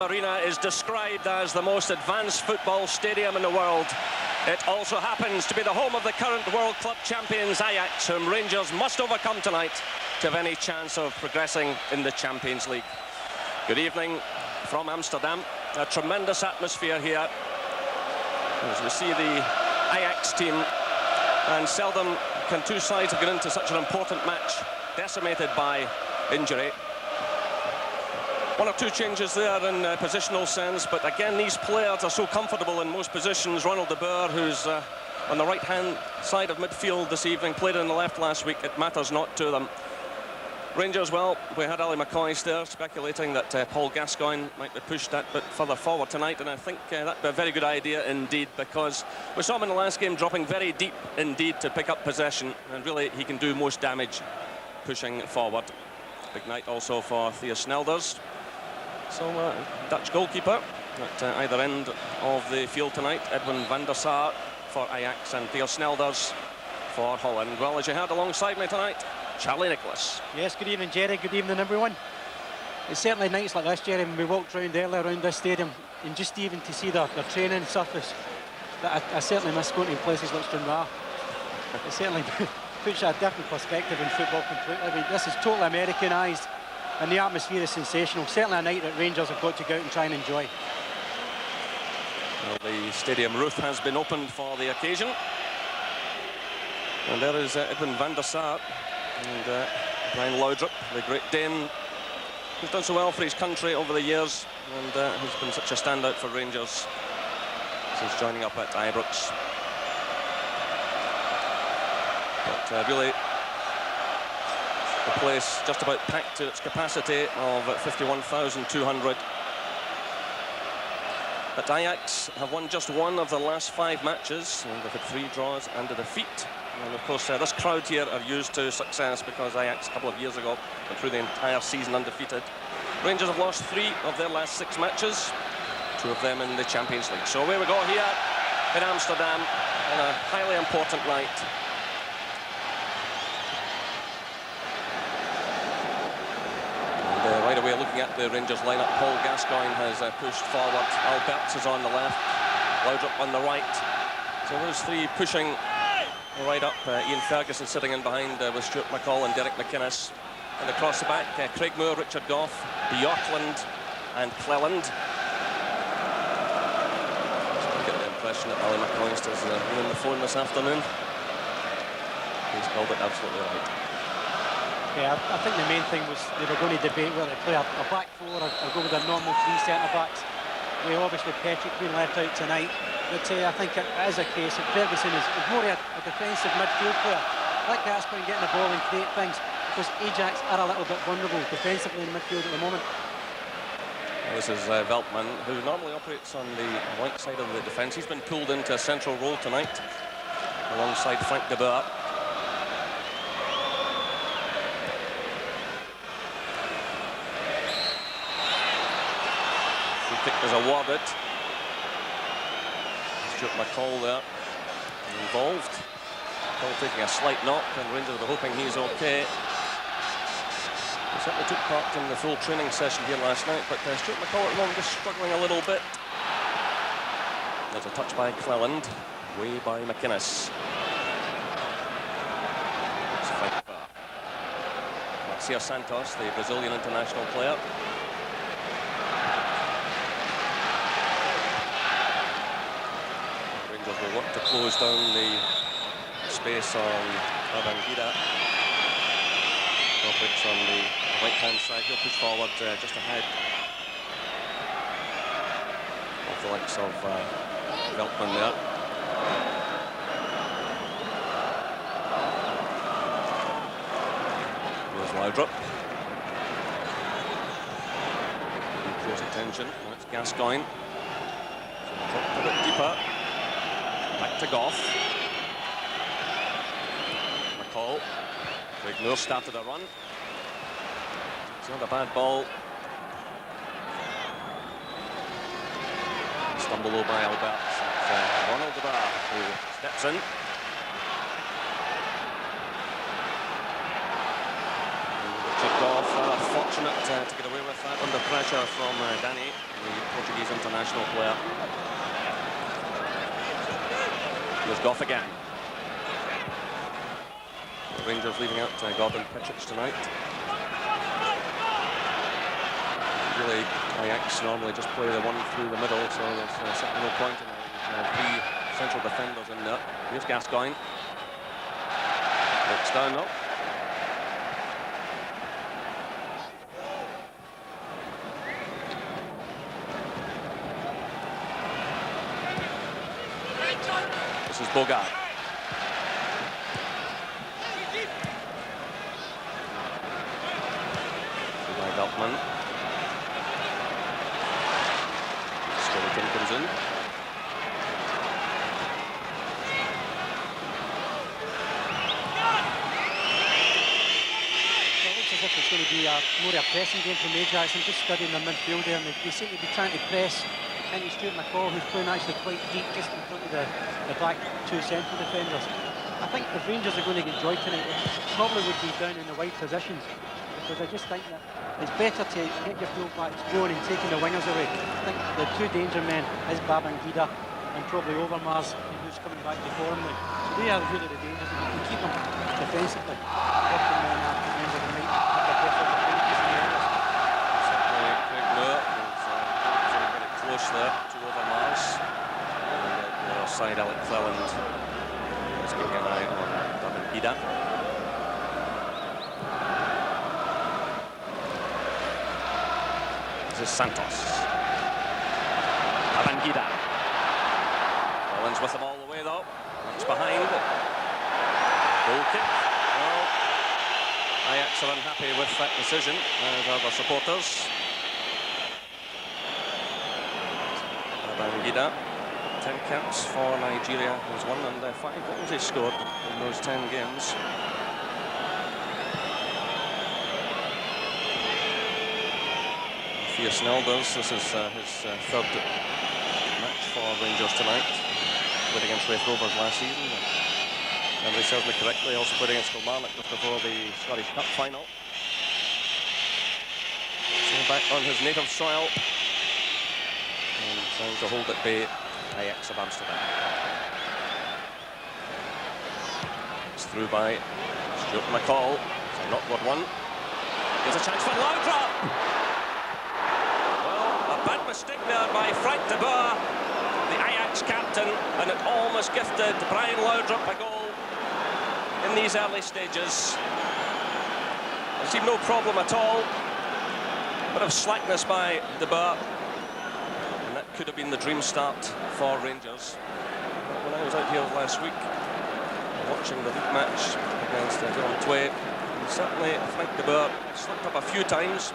Arena is described as the most advanced football stadium in the world. It also happens to be the home of the current World Club champions Ajax, whom Rangers must overcome tonight to have any chance of progressing in the Champions League. Good evening from Amsterdam. A tremendous atmosphere here as we see the Ajax team, and seldom can two sides have got into such an important match decimated by injury. One or two changes there in positional sense, but again these players are so comfortable in most positions. Ronald de Boer, who's on the right-hand side of midfield this evening, played on the left last week. It matters not to them. Rangers, well, we had Ali McCoy there speculating that Paul Gascoigne might be pushed that bit further forward tonight, and I think that'd be a very good idea indeed, because we saw him in the last game dropping very deep indeed to pick up possession, and really he can do most damage pushing forward. Big night also for Theo Snelders. So Dutch goalkeeper at either end of the field tonight, Edwin van der Sar for Ajax and Theo Snelders for Holland. Well, as you heard alongside me tonight, Charlie Nicholas. Yes, good evening, Jerry. Good evening, everyone. It's certainly nights like this, Jerry, when we walked round earlier around this stadium, and just even to see their training surface, that I certainly miss going to places like Stranraer. It certainly puts a different perspective in football completely. I mean, this is totally Americanised, and the atmosphere is sensational. Certainly a night that Rangers have got to go out and try and enjoy. Well, the stadium roof has been opened for the occasion. And there is Edwin van der Sar and Brian Laudrup, the Great Dane, who's done so well for his country over the years and has been such a standout for Rangers since joining up at Ibrox. But really, the place just about packed to its capacity of 51,200. But Ajax have won just one of the last 5 matches, and they've had 3 draws and a defeat. And of course, this crowd here are used to success, because Ajax a couple of years ago went through the entire season undefeated. Rangers have lost 3 of their last 6 matches, 2 of them in the Champions League. So away we go here in Amsterdam on a highly important night. Right away, looking at the Rangers lineup, Paul Gascoigne has pushed forward. Alberts is on the left, Laudrup on the right. So those 3 pushing right up. Ian Ferguson sitting in behind with Stuart McCall and Derek McInnes. And across the back, Craig Moore, Richard Gough, Bjorkland and Cleland. I get the impression that Ali McCoy is on the phone this afternoon. He's called it absolutely right. Yeah, I think the main thing was they were going to debate whether to play a back 4 or go with a normal 3 centre-backs. We obviously Patrick being left out tonight, but I think it is a case that Ferguson is more a defensive midfield player. Like Gascoigne getting the ball and create things, because Ajax are a little bit vulnerable defensively in midfield at the moment. This is Veltman, who normally operates on the right side of the defence. He's been pulled into a central role tonight alongside Frank de Boer. Kick is awarded. Stuart McCall there involved. McCall taking a slight knock, and Rangers are hoping he's okay. He certainly took part in the full training session here last night, but Stuart McCall at the moment just struggling a little bit. There's a touch by Cleland, way by McInnes. Marcio Santos, the Brazilian international player. Will work to close down the space on Babangida. Operates on the right-hand side. He'll push forward just ahead of the likes of Veltman there. Here's Laudrup. Close attention. Well, it's Gascoigne. Dropped a bit deeper. Back to Gough. McCall. Craig Moore started a run. It's not a bad ball. Stumble over by Alberts. It's Ronald de Boer who steps in. Richard Gough, fortunate to get away with that under pressure from Danny, the Portuguese international player. Here's Goff again. Rangers leaving out Gordon Pitchich tonight. Really, Ajax normally just play the one through the middle, so there's certainly no point in three central defenders in there. Here's Gascoigne. Looks down though. This is Bogart. By Beltman. Skeleton comes in. As if it's going to be more a pressing game from Ajax. I'm just studying the midfield there, and they seem to be trying to press into Stuart McCall, who's playing actually quite deep just in front of the back two central defenders. I think if Rangers are going to get joy tonight, it probably would be down in the wide positions, because I just think that it's better to get your full-backs going and taking the wingers away. I think the two danger men is Babangida and probably Overmars, who's coming back to form now. So they are really the dangers. If you can keep them defensively, working on that, then they might have a better opportunities in the areas. Certainly, Krug is very close there to Overmars. And the other side, Alec Cleland is keeping an eye on Babangida. This is Santos. Babangida. Cleland's with them all the way though. That's behind. Goal kick. Well, Ajax are unhappy with that decision, as are the supporters. Babangida, 10 caps for Nigeria has won, and 5 goals he scored in those 10 games. Fierce Nelders, this is his third match for Rangers tonight. Played against Raith Rovers last season. And they served me correctly, also played against Kilmarnock just before the Scottish Cup final. So back on his native soil. And trying to hold at bay Ajax of Amsterdam. It's through by Stuart McCall. It's an awkward one. Here's a chance for Laudrup. Well, a bad mistake there by Frank de Boer, the Ajax captain, and it almost gifted Brian Laudrup a goal in these early stages. There seemed no problem at all. A bit of slackness by de Boer, and that could have been the dream start for Rangers. But when I was out here last week watching the league match against Dylan Tway, certainly Frank de Boer slipped up a few times.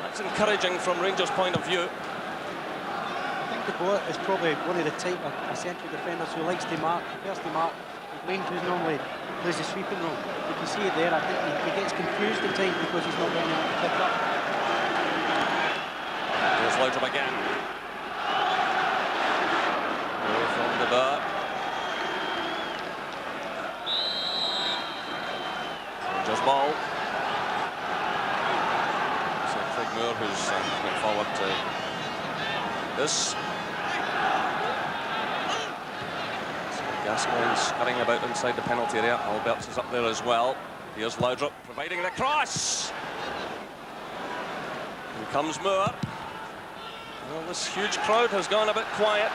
That's encouraging from Rangers' point of view. I think de Boer is probably one of the type of central defenders who likes to mark, prefers to mark. Lane, who's normally plays the sweeping role. You can see it there. I think he gets confused at times because he's not getting able to pick up. There's Laudrup again. Away from de Boer. Rangers ball. So Craig Moore, who's coming forward to this. Gascoigne scurrying about inside the penalty area. Alberts is up there as well. Here's Laudrup providing the cross. Here comes Moore. Well, this huge crowd has gone a bit quiet.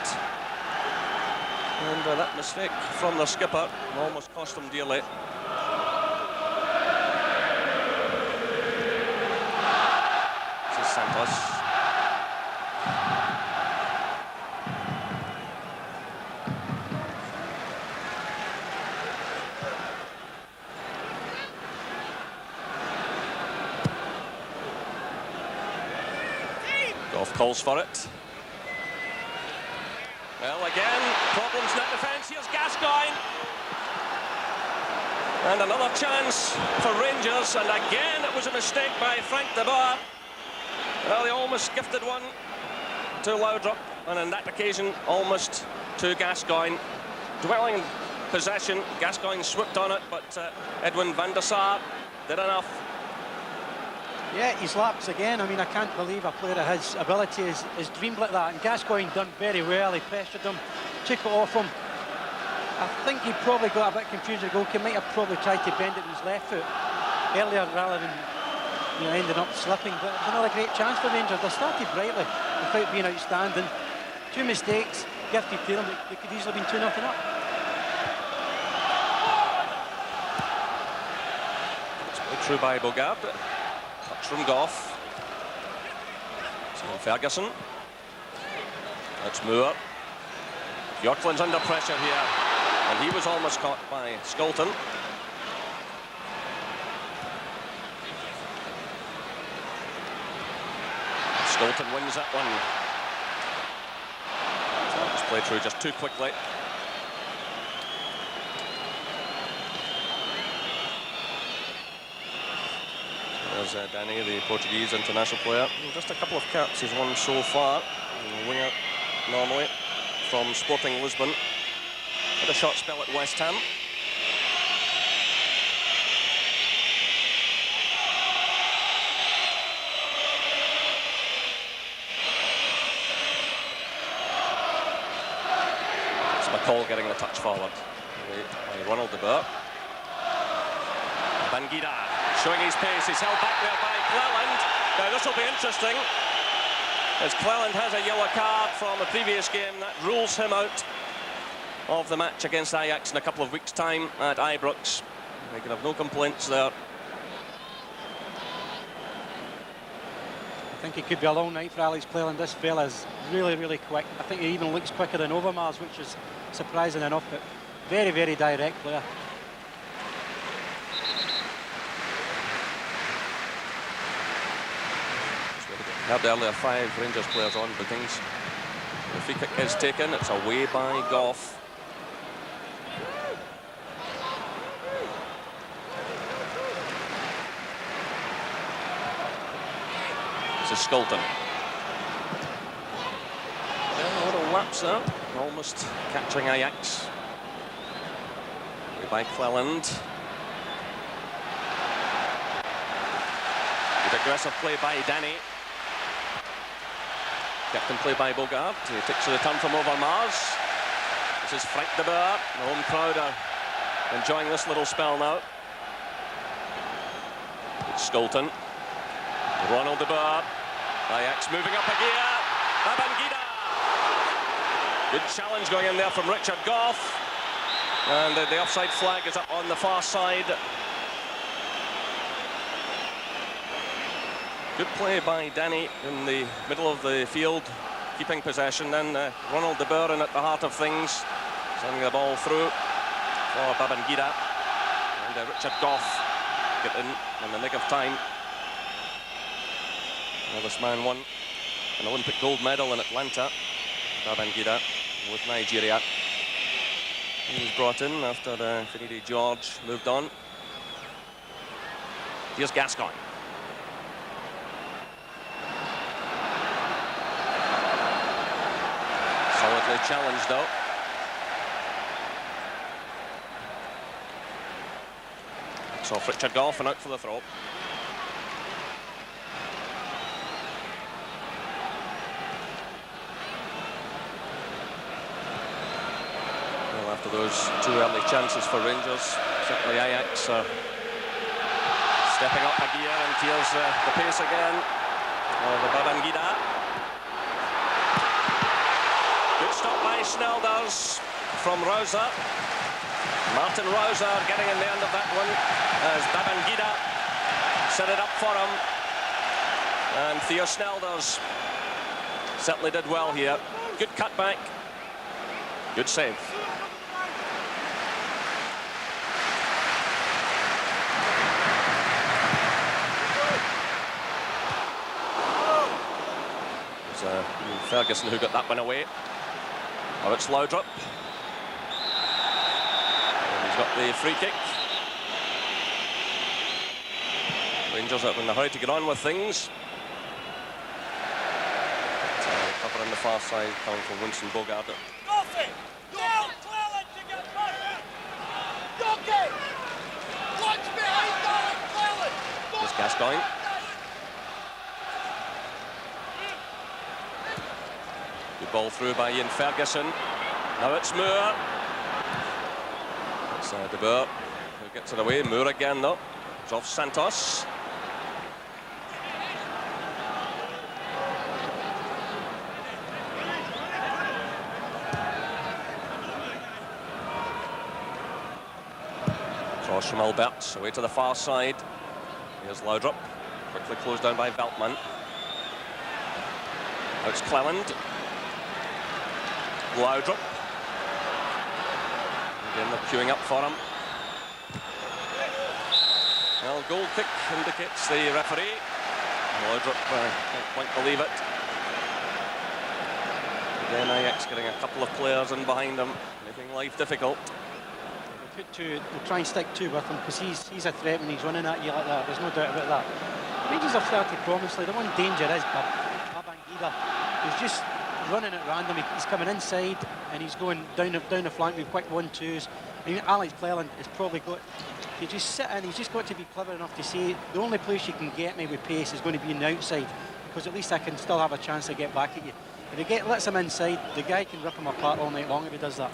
And that mistake from the skipper almost cost him dearly. This is Santos. Goff calls for it. Well, again, problems in that defence. Here's Gascoigne. And another chance for Rangers, and again it was a mistake by Frank de Boer. Well, they almost gifted one to Laudrup, and on that occasion almost to Gascoigne. Dwelling in possession, Gascoigne swooped on it, but Edwin van der Sar did enough. Yeah, he's lapsed again. I mean, I can't believe a player of his ability is dreamed like that. And Gascoigne done very well. He pressured him, took it off him. I think he probably got a bit confused with the goalkeeper. Might have probably tried to bend it with his left foot earlier rather than ending up slipping. But it was another great chance for Rangers. They started brightly without being outstanding. 2 mistakes, gifted to them. They could easily have been 2-0 up. It's played through by Bogard. Touch from Goff. So Ferguson. That's Moore. Bjorklund's under pressure here. And he was almost caught by Skolton. Skolton wins that one. So that was played through just too quickly. There's Danny, the Portuguese international player. Just a couple of caps he's won so far. Winger normally from Sporting Lisbon. Had a short spell at West Ham. It's McCall getting the touch forward by Ronald de Boer. Bangida showing his pace. He's held back there by Cleland. Now this will be interesting, as Cleland has a yellow card from a previous game that rules him out of the match against Ajax in a couple of weeks' time at Ibrox. They can have no complaints there. I think it could be a long night for Alex Cleland. This fella's really, really quick. I think he even looks quicker than Overmars, which is surprising enough, but very, very direct player. Had earlier 5 Rangers players on bookings. The free kick is taken. It's away by Goff. This is Skolton. Yeah, a little lapse there. Almost catching Ajax. Away by Cleland. Good aggressive play by Danny. Captain play by Bogard. He takes the return from Overmars. This is Frank de Boer. The home crowd are enjoying this little spell now. It's Skolton. Ronald de Boer. Ajax moving up a gear. Babangida. Good challenge going in there from Richard Goff. And the offside flag is up on the far side. Good play by Danny in the middle of the field, keeping possession. Then Ronald de Boer in at the heart of things, sending the ball through for Babangida. And Richard Goff get in the nick of time. Well, this man won an Olympic gold medal in Atlanta, Babangida, with Nigeria. He was brought in after Finidi George moved on. Here's Gascoigne. Solidly challenged though. It's off Richard Goff and out for the throw. Well, after those 2 early chances for Rangers, certainly Ajax are stepping up a gear, and here's the pace again of the Babangida. Good stop by Snelders from Rosa. Martin Rosa getting in the end of that one as Babangida set it up for him. And Theo Snelders certainly did well here. Good cutback. Good save. It's Ferguson who got that one away. Now it's Laudrup. And he's got the free kick. Rangers are in the hurry to get on with things. Cover on the far side coming from Winston Bogard. Here's Gascoigne. Good ball through by Ian Ferguson. Now it's Moore. It's De Boer who gets it away. Moore again though. It's off Santos. Cross from Alberts, away to the far side. Here's Laudrup, quickly closed down by Veltman. Now it's Cleland. Laudrup. Again, they're queuing up for him. Well, goal kick indicates the referee. Laudrup can't quite believe it. Again, Ajax getting a couple of players in behind him, making life difficult. They'll try and stick two with him because he's a threat when he's running at you like that. There's no doubt about that. Rangers have started promisingly. The one danger is Babangida. He's just running at random. He's coming inside and he's going down the flank with quick 1-2s. I mean, Alex Cleland has probably got to just sit in. He's just got to be clever enough to say the only place you can get me with pace is going to be on the outside because at least I can still have a chance to get back at you. If he lets him inside, the guy can rip him apart all night long if he does that.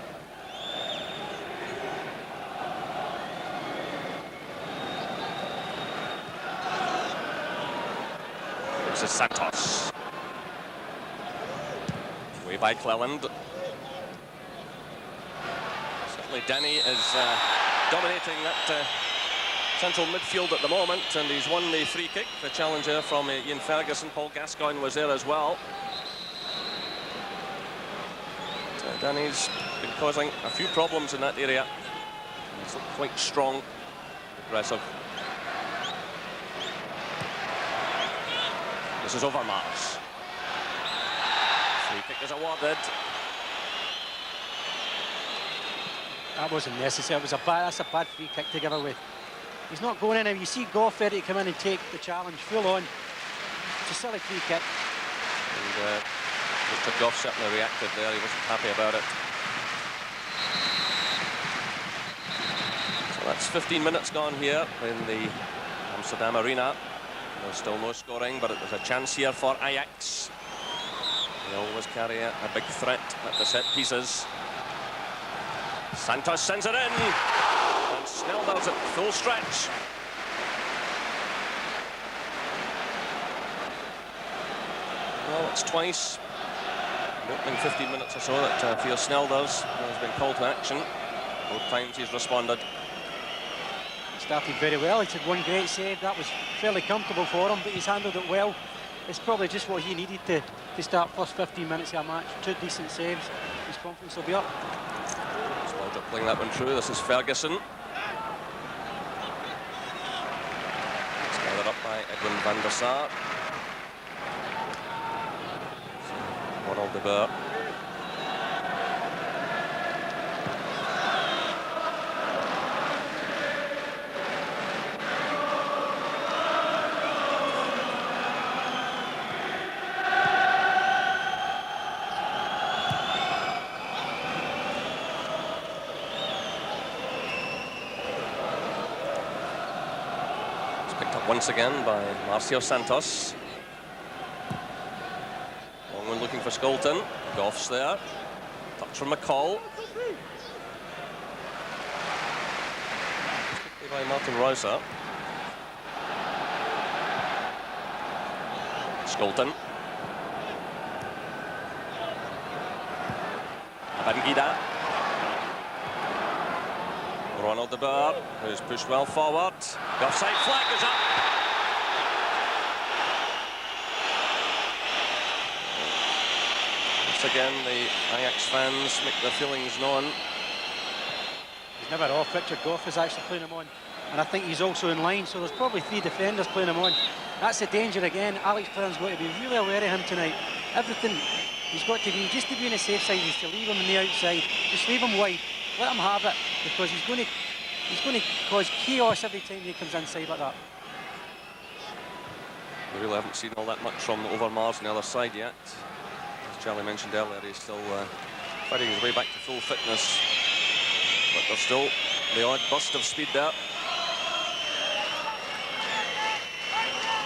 This is Santos. Away by Cleland. Certainly Denny is dominating that central midfield at the moment, and he's won the free kick. The challenger from Ian Ferguson. Paul Gascoigne was there as well. But, Denny's been causing a few problems in that area. He's looked quite strong, aggressive. This is Overmars. Free kick is awarded. That wasn't necessary. That's a bad free kick to give away. He's not going in. If you see Goff ready to come in and take the challenge full on, it's a silly free kick. And Mr. Goff certainly reacted there. He wasn't happy about it. So that's 15 minutes gone here in the Amsterdam Arena. There's still no scoring, but there's a chance here for Ajax. They always carry a big threat at the set pieces. Santos sends it in, and Snell does it full stretch. Well, it's twice in the opening 15 minutes or so that Theo Snell has been called to action. Both times he's responded. Started very well. He had one great save. That was fairly comfortable for him, but he's handled it well. It's probably just what he needed to start first 15 minutes of a match. Two decent saves. His confidence will be up. Laudrup playing that one through. This is Ferguson. It's gathered up by Edwin van der Sar. Ronald De Boer. Once again by Marcio Santos. Long one looking for Skolton. Goff's there. Touch from McCall. Quickly by Martin Rosa. Skolton. Babangida. Ronald De Boer, who's pushed well forward. The offside flag is up. Once again, the Ajax fans make their feelings known. He's never off. Richard Goff is actually playing him on, and I think he's also in line, so there's probably three defenders playing him on. That's the danger again. Alex Cleland's got to be really aware of him tonight. Everything he's got to be, just to be on the safe side, is to leave him on the outside. Just leave him wide. Let him have it, because he's going to cause chaos every time he comes inside like that. We really haven't seen all that much from Overmars on the other side yet. As Charlie mentioned earlier, he's still fighting his way back to full fitness. But there's still the odd burst of speed there.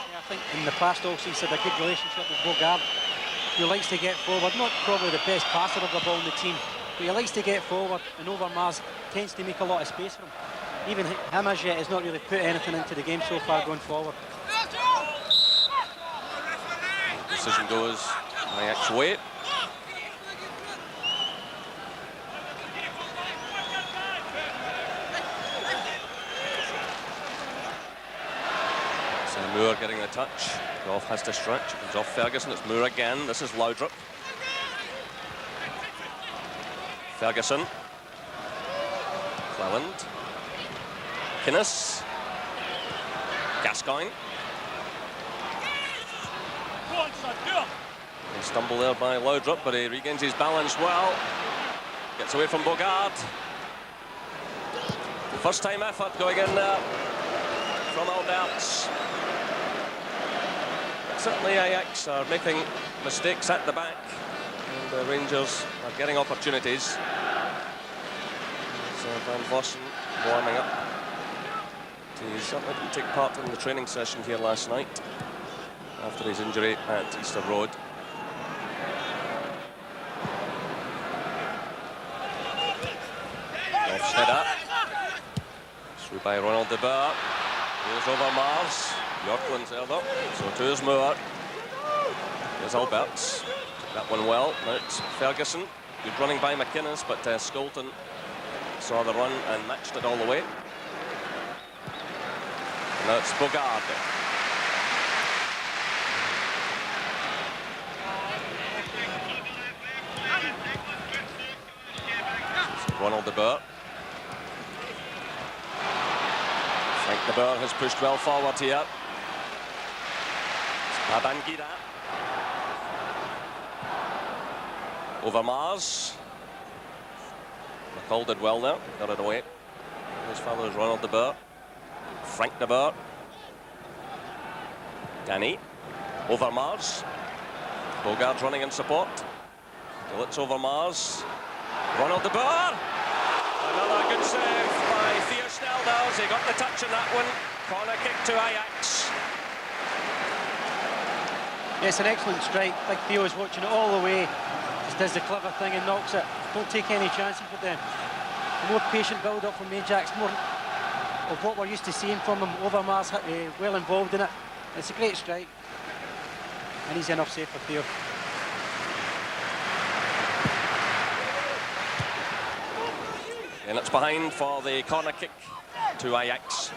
Yeah, I think in the past also he's had a good relationship with Bogard. who likes to get forward. Not probably the best passer of the ball in the team, but he likes to get forward, and Overmars tends to make a lot of space for him. Even him as yet has not really put anything into the game so far going forward. Decision goes Ajax way. So Moore getting the touch. Goff has to stretch. It comes off Ferguson. It's Moore again. This is Laudrup. Ferguson. Cleland. Kinnis. Gascoigne. He stumbled there by Laudrup, but he regains his balance well. Gets away from Bogard. First time effort going in there from Alberts. Certainly Ajax are making mistakes at the back, and the Rangers are getting opportunities. So Van Vossen warming up. He certainly didn't take part in the training session here last night after his injury at Easter Road. Header. Through by Ronald de Boer. Here's Overmars. Bjorklund's there though. So to his Moore. Here's Alberts. Took that one well. Now it's Ferguson. Good running by McInnes, but Skolton saw the run and matched it all the way. And now it's Bogard. So Ronald de Boer. Frank de Boer has pushed well forward here. Babangida. Overmars. McCall did well there, got it away. His father is Ronald de Boer. Frank de Boer. Danny. Overmars. Bogard running in support. Still it's Overmars. Ronald de Boer. Another good save by Theo Snelders. He got the touch on that one. Corner kick to Ajax. Yes, an excellent strike. Big Theo's watching it all the way. Just does the clever thing and knocks it. Don't take any chances with them. More patient build-up from Ajax, more of what we're used to seeing from him. Overmars well involved in it. It's a great strike. And he's enough safe for Theo. And it's behind for the corner kick to Ajax.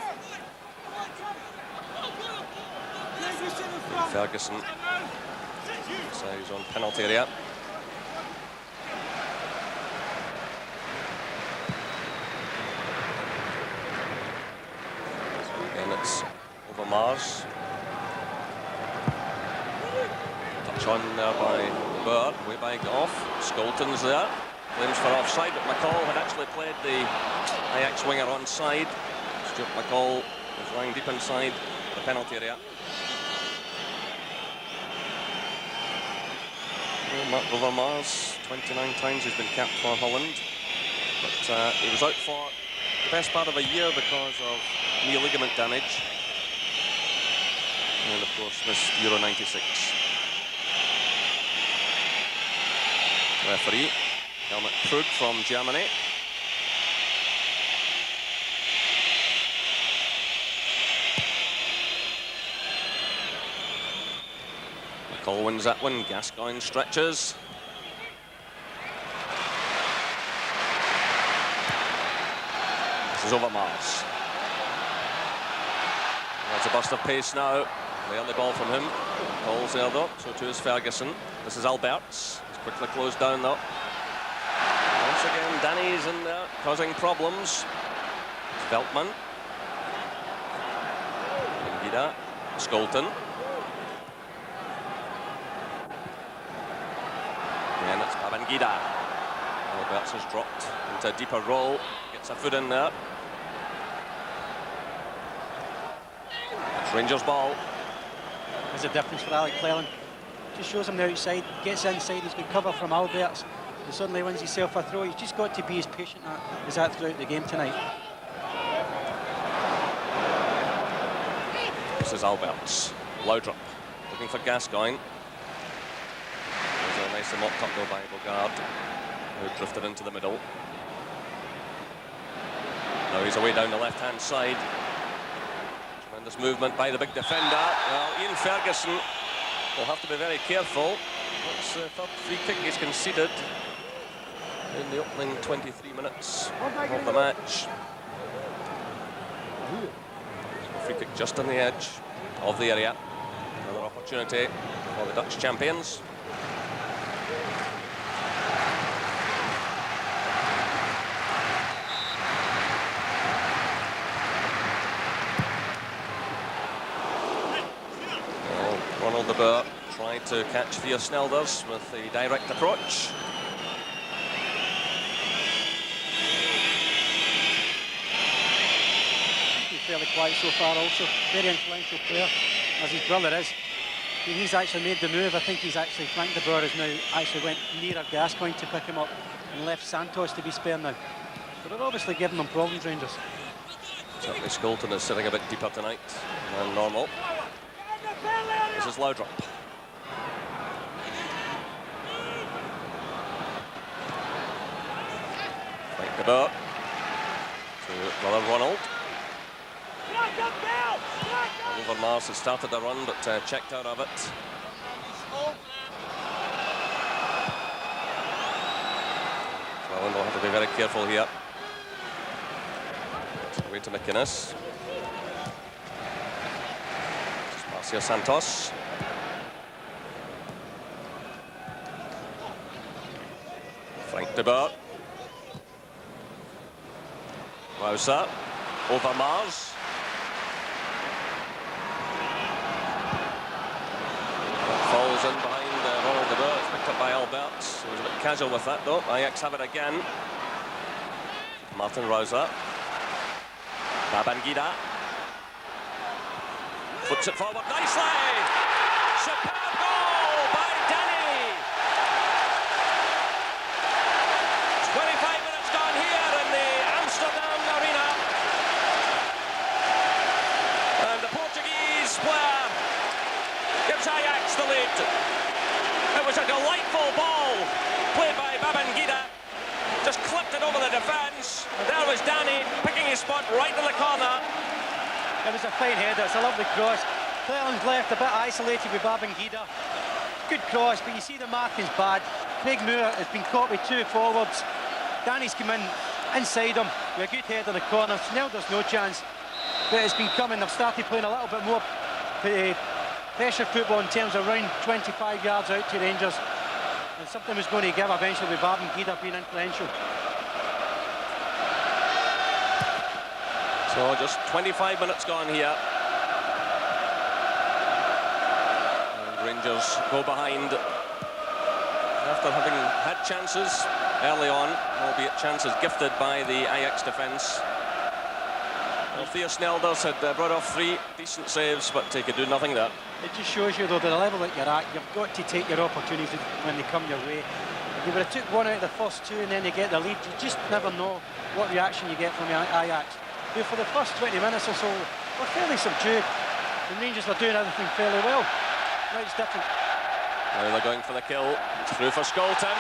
Ferguson. So he's on penalty area. And it's Overmars. Touch on there by Boer, way by Goff. Skolton's there. Claims for offside, but McCall had actually played the Ajax winger onside. Stuart McCall is lying deep inside the penalty area. Mark Overmars, 29 times he's been capped for Holland, but he was out for the best part of a year because of knee ligament damage, and of course missed Euro 96. Referee Hellmut Krug from Germany. McCall wins that one. Gascoigne stretches. This is Overmars. That's a burst of pace now. They earn the ball from him. McCall's there though, so too is Ferguson. This is Alberts. He's quickly closed down though. Once again, Danny's in there, causing problems. It's Veltman. Gida. Skolton. And it's Babangida. Alberts has dropped into a deeper roll. Gets a foot in there. It's Rangers' ball. There's a difference for Alec Cleland. Just shows him the outside, gets inside, he's got cover from Alberts. He suddenly wins himself a throw. He's just got to be as patient as that throughout the game tonight. This is Alberts. Laudrup looking for Gascoigne. Nicely mopped up though by Bogard, who drifted into the middle. Now he's away down the left-hand side. Tremendous movement by the big defender. Well, Ian Ferguson will have to be very careful. That's the third free kick he's conceded in the opening 23 minutes of the match. Free kick just on the edge of the area. Another opportunity for the Dutch champions. Well, Ronald de Boer tried to catch Theo Snelders with the direct approach. Fairly quiet so far also. Very influential player, as his brother is. He's actually made the move. I think he's actually, Frank de Boer has now actually went nearer Gascoigne to pick him up and left Santos to be spare now. But they're obviously giving them problems, Rangers. Certainly Skolton is sitting a bit deeper tonight than normal. This is Laudrup. Frank de Boer to brother Ronald. Overmars has started the run, but checked out of it. So will have to be very careful here. Away to McInnes. Marcio Santos. Frank de Boer. Wowser. Overmars. Falls in behind Ronald de Boer. It's picked up by Albert. He was a bit casual with that though. Ajax have it again. Martin Rosa. Babangida. Flips it forward nicely. Superb goal by Danny. 25 minutes gone here in the Amsterdam arena. And the Portuguese player gives Ajax the lead. It was a delightful ball played by Babangida. Just clipped it over the defence. There was Danny picking his spot right in the corner. It was a fine header. It's a lovely cross. Cleland's left a bit isolated with Babangida. Good cross, but you see the marking's bad. Craig Moore has been caught with two forwards. Danny's come in inside him with a good head in the corner. Snelders no chance, but it's been coming. They've started playing a little bit more pressure football in terms of around 25 yards out to Rangers. And something was going to give eventually with Babangida being influential. So just 25 minutes gone here. And Rangers go behind after having had chances early on, albeit chances gifted by the Ajax defence. Well, Theo Snelders had brought off 3 decent saves, but he could do nothing there. It just shows you, though, the level that you're at. You've got to take your opportunities when they come your way. If you would have took one out of the first 2 and then you get the lead, you just never know what reaction you get from Ajax. Who for the first 20 minutes or so were fairly subdued. The Rangers were doing everything fairly well. Now it's different. Now they're going for the kill. It's through for Skolton.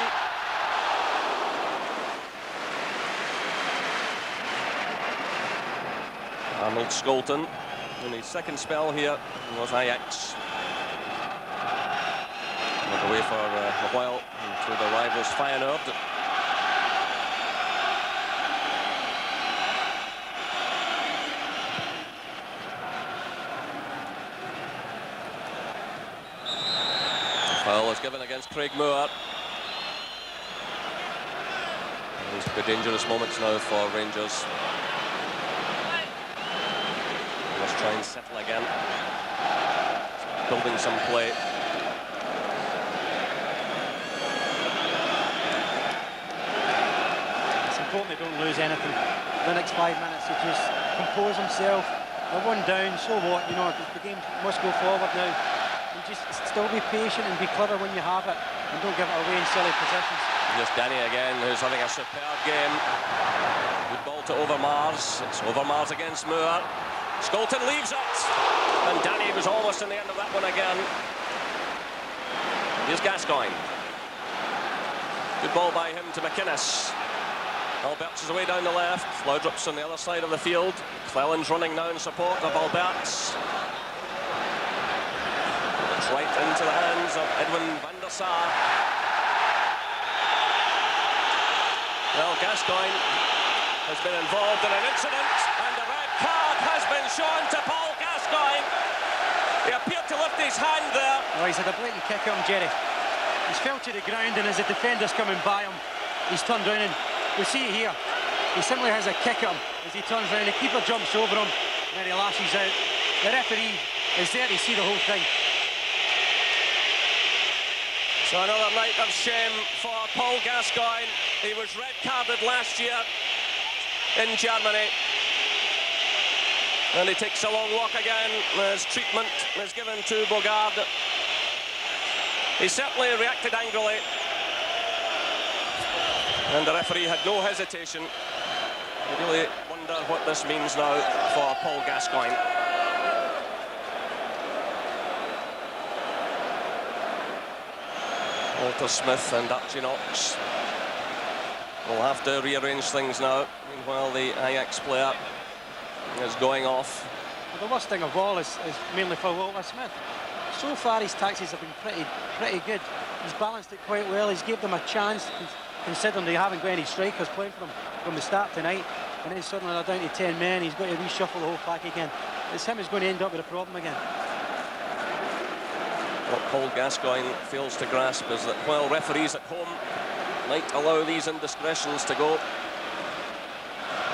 Arnold Skolton in his second spell here was Ajax. Went away for a while to the rivals Feyenoord. The foul is given against Craig Moore. These could be dangerous moments now for Rangers. Let's try and settle again. Building some play. It's important they don't lose anything. The next 5 minutes to just compose themselves. They're one down, so what? You know, the game must go forward now. And just still be patient and be clever when you have it, and don't give it away in silly positions. Here's Danny again, who's having a superb game. Good ball to Overmars. It's Overmars against Moore. Skolton leaves it, and Danny was almost in the end of that one again. Here's Gascoigne. Good ball by him to McInnes. Alberts is away down the left. Laudrup's on the other side of the field. Cleland's running now in support of Alberts. It's right into the hands of Edwin van der Sar. Well, Gascoigne has been involved in an incident, and a red card has been shown to Paul Gascoigne. He appeared to lift his hand there. Oh, he's had a blatant kick at him, Jerry. He's fell to the ground, and as the defender's coming by him, he's turned round, and we see it here. He simply has a kick at him as he turns round. The keeper jumps over him, and then he lashes out. The referee is there to see the whole thing. So another night of shame for Paul Gascoigne. He was red carded last year in Germany. And he takes a long walk again as treatment is given to Bogard. He certainly reacted angrily. And the referee had no hesitation. You really wonder what this means now for Paul Gascoigne. Walter Smith and Archie Knox will have to rearrange things now. Meanwhile, the Ajax player is going off. Well, the worst thing of all is mainly for Walter Smith. So far, his taxes have been pretty good. He's balanced it quite well. He's given them a chance, considering they haven't got any strikers playing for them from the start tonight. And then suddenly they're down to 10 men. He's got to reshuffle the whole pack again. It's him who's going to end up with a problem again. What Paul Gascoigne fails to grasp is that while referees at home might allow these indiscretions to go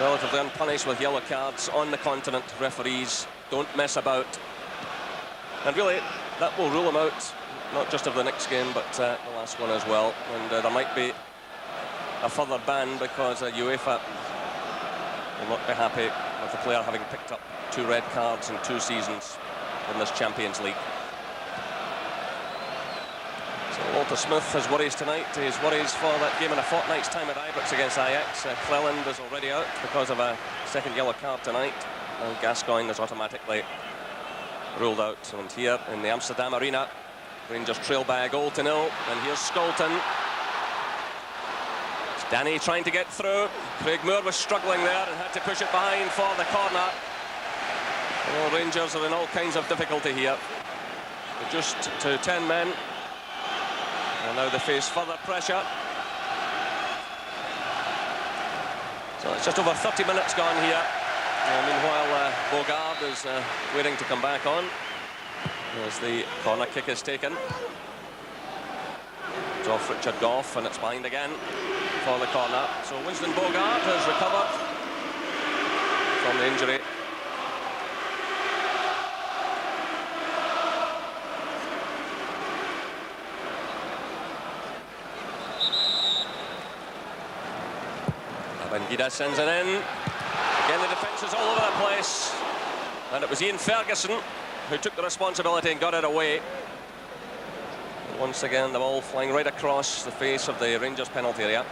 relatively unpunished with yellow cards, on the continent referees don't mess about. And really, that will rule them out, not just of the next game, but the last one as well. And there might be a further ban because UEFA will not be happy with the player having picked up 2 red cards in 2 seasons in this Champions League. So Walter Smith has worries tonight. His worries for that game in a fortnight's time at Ibrox against Ajax. Cleland is already out because of a second yellow card tonight. And Gascoigne is automatically ruled out. And here in the Amsterdam arena, Rangers trail by a goal to 0. And here's Skolton. It's Danny trying to get through. Craig Moore was struggling there and had to push it behind for the corner. Well, Rangers are in all kinds of difficulty here. Reduced to 10 men. And now they face further pressure. So it's just over 30 minutes gone here. Meanwhile, Bogard is waiting to come back on as the corner kick is taken. It's off Richard Gough, and it's behind again for the corner. So Winston Bogard has recovered from the injury. Bangida sends it in. Again, the defence is all over the place. And it was Ian Ferguson who took the responsibility and got it away. And once again, the ball flying right across the face of the Rangers penalty area.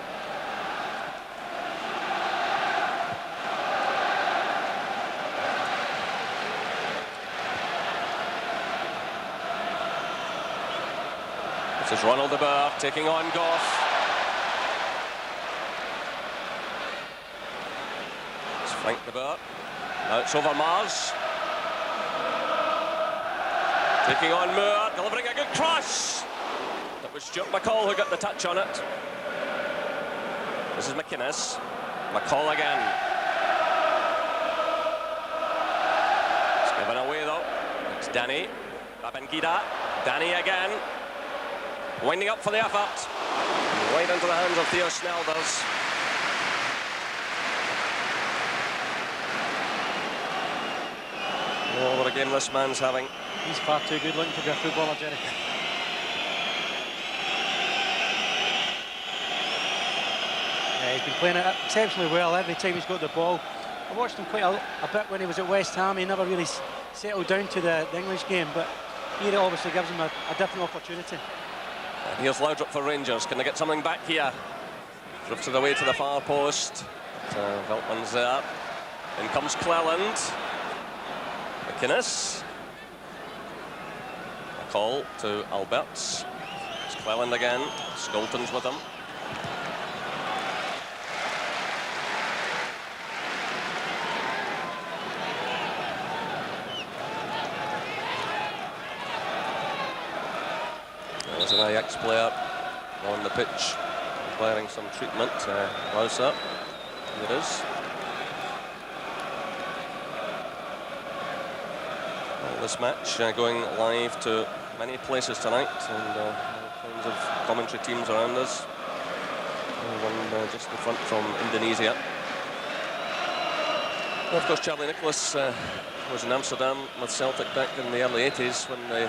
This is Ronald de Boer taking on Gough. Frank de Boer. Now it's over Mars. Taking on Moore, delivering a good cross. That was Stuart McCall who got the touch on it. This is McInnes. McCall again. It's given away though. It's Danny. Babangida. Danny again. Winding up for the effort. Right into the hands of Theo Snelders. Oh, what a game this man's having. He's far too good looking to be a footballer, Jerry. Yeah, he's been playing it exceptionally well every time he's got the ball. I watched him quite a bit when he was at West Ham. He never really settled down to the English game, but here it obviously gives him a different opportunity. And here's Laudrup for Rangers. Can they get something back here? Drifts it away to the far post. Veltman's there. In comes Cleland. McInnes. A call to Alberts. It's Cleland again. Skolton's with him. an Ajax player on the pitch, requiring some treatment. Was that? It is. Well, this match going live to many places tonight, and all kinds of commentary teams around us. One just in front from Indonesia. Well, of course, Charlie Nicholas was in Amsterdam with Celtic back in the early 80s when they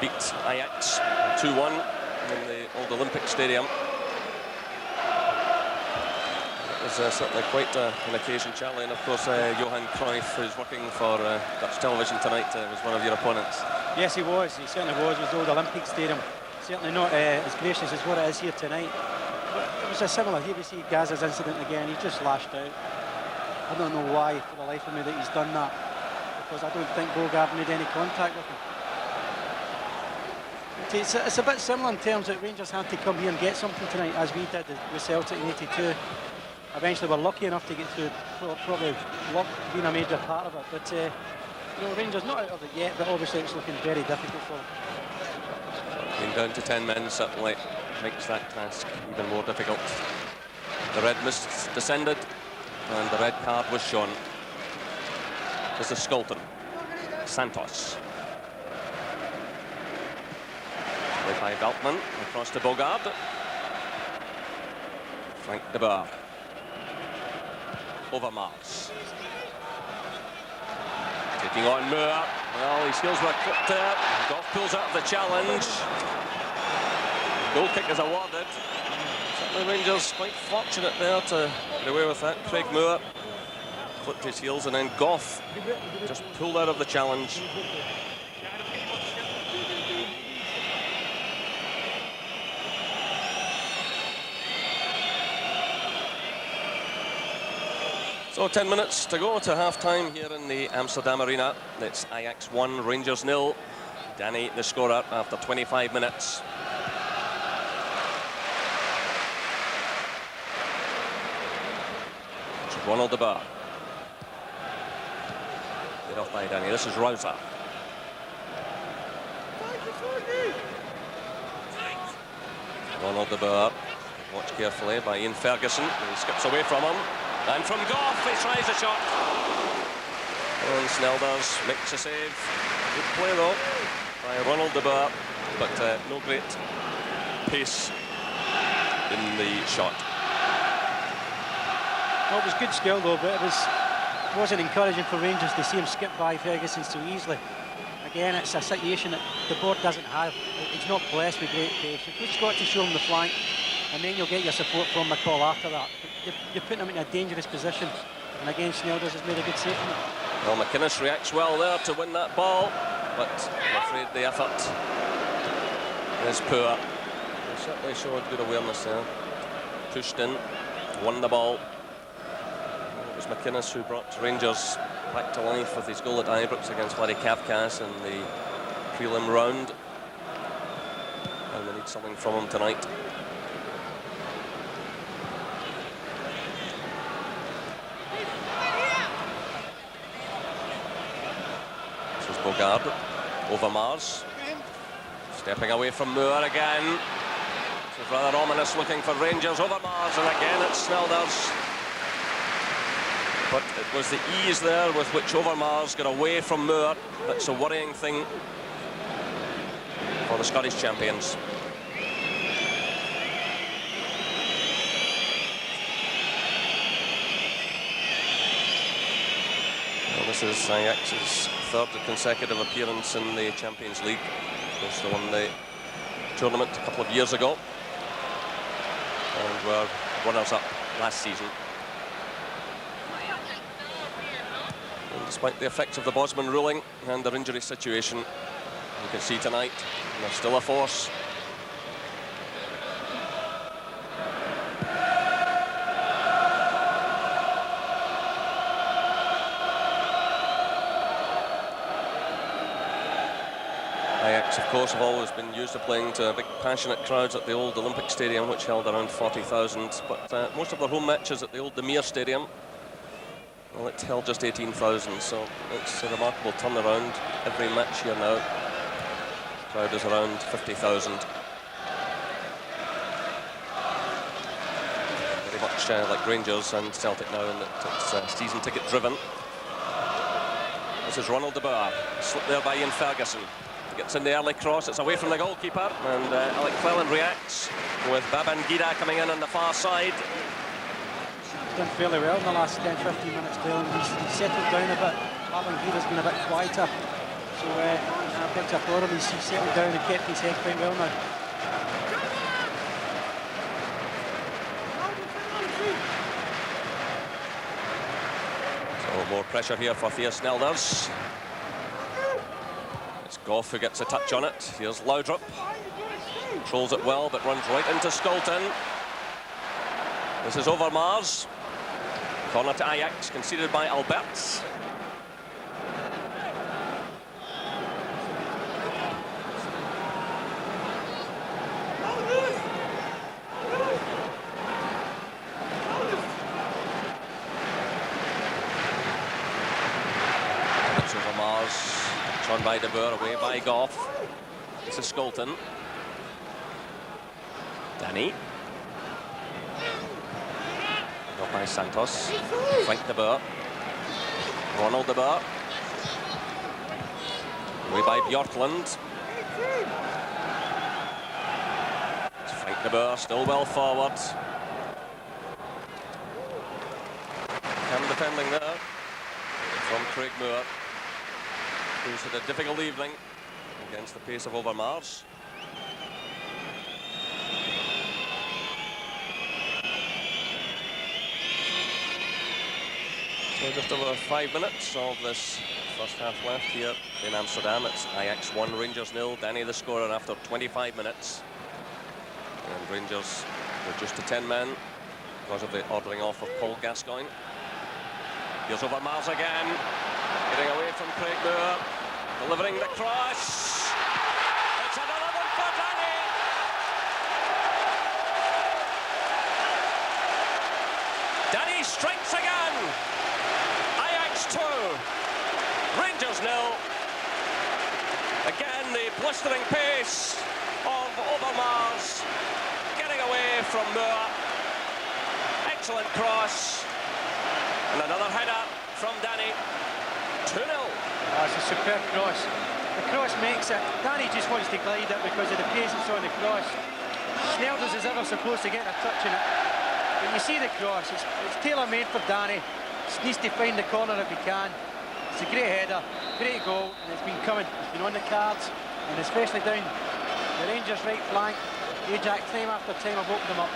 beat Ajax 2-1 in the old Olympic Stadium. It was certainly quite an occasion, Charlie, and of course Johan Cruyff, who's working for Dutch television tonight, was one of your opponents. Yes, he was. He certainly was. It was the old Olympic Stadium. Certainly not as gracious as what it is here tonight. But it was a similar. Here we see Gaza's incident again. He just lashed out. I don't know why, for the life of me, that he's done that, because I don't think Bogard made any contact with him. It's a bit similar in terms that Rangers had to come here and get something tonight, as we did with Celtic in '82. Eventually we're lucky enough to get through, probably luck being a major part of it. But you know, Rangers not out of it yet, but obviously it's looking very difficult for them. Being down to 10 men certainly makes that task even more difficult. The red mist descended and the red card was shown. This is Skolton. Santos. Played by Veltman, across to Bogard. Frank de Boer. Overmars. Taking on Moore. Well, his heels were clipped there. Goff pulls out of the challenge. Goal kick is awarded. Certainly Rangers quite fortunate there to get away with that. Craig Moore clipped his heels, and then Goff just pulled out of the challenge. So 10 minutes to go to half-time here in the Amsterdam Arena. It's Ajax 1, Rangers 0. Danny, the scorer, after 25 minutes. It's Ronald de Boer. Get off by Danny. This is Rouser. Ronald de Boer, watched carefully by Ian Ferguson. He skips away from him. And from Goff, he tries a shot. And Snelders makes a save. Good play, though, by Ronald de Boer, but no great pace in the shot. Well, it was good skill, though, but it wasn't encouraging for Rangers to see him skip by Ferguson so easily. Again, it's a situation that the board doesn't have. It's not blessed with great pace. You've just got to show him the flank, and then you'll get your support from McCall after that. You're putting him in a dangerous position, and again Snelders has made a good save from it. Well, McInnes reacts well there to win that ball, but I'm afraid the effort is poor. He certainly showed good awareness there. Pushed in, won the ball. It was McInnes who brought Rangers back to life with his goal at Ibrox against Vladimir Kavkaz in the prelim round. And they need something from him tonight. Bogard, Overmars, stepping away from Moore again. This is rather ominous looking for Rangers. Overmars, and again it's Snelders. But it was the ease there with which Overmars got away from Moore that's a worrying thing for the Scottish champions. Well, this is Ajax's third consecutive appearance in the Champions League. Of course, they won the tournament a couple of years ago and were runners-up last season. And despite the effects of the Bosman ruling and their injury situation, you can see tonight they're still a force. Ajax, of course, have always been used to playing to big passionate crowds at the old Olympic Stadium, which held around 40,000. But most of their home matches at the old Demir Stadium, well, it held just 18,000. So it's a remarkable turnaround. Every match here now, the crowd is around 50,000. much like Rangers and Celtic now in that it's season ticket driven. This is Ronald de Boer, slipped there by Ian Ferguson. He gets in the early cross, it's away from the goalkeeper, and Alec Cleland reacts with Babangida coming in on the far side. He's done fairly well in the last 10-15 minutes, Cleland. He's settled down a bit. Babangida's been a bit quieter. So I picked up for him. He's settled down and kept his head quite well now. So more pressure here for Thea Snelders. It's Goff who gets a touch on it. Here's Laudrup. Controls it well, but runs right into Skolton. This is Overmars. Corner to Ajax, conceded by Alberts. It's Overmars. Shot by De Boer, away by Goff. This is Skolton. Danny. Got by Santos. Frank De Boer. Ronald De Boer. Away by Bjorklund. It's Frank De Boer, still well forward. Cam defending there from Craig Moore, who's had a difficult evening against the pace of Overmars. So just over 5 minutes of this first half left here in Amsterdam. It's Ajax 1, Rangers 0. Danny the scorer after 25 minutes. And Rangers reduced to 10 men because of the ordering off of Paul Gascoigne. Here's Overmars again. Getting away from Craig Moore. Delivering the cross. It's another one for Danny. Danny strikes again. Ajax 2, Rangers 0. Again, the blistering pace of Overmars. Getting away from Moore. Excellent cross. And another header from Danny. 2-0. That's a superb cross. The cross makes it. Danny just wants to glide it because of the pace it's on the cross. Snelders is ever supposed to get a touch in it. When you see the cross, it's tailor-made for Danny. Just needs to find the corner if he can. It's a great header, great goal, and it's been coming. It's been on the cards, and especially down the Rangers' right flank. Ajax, time after time, have opened them up.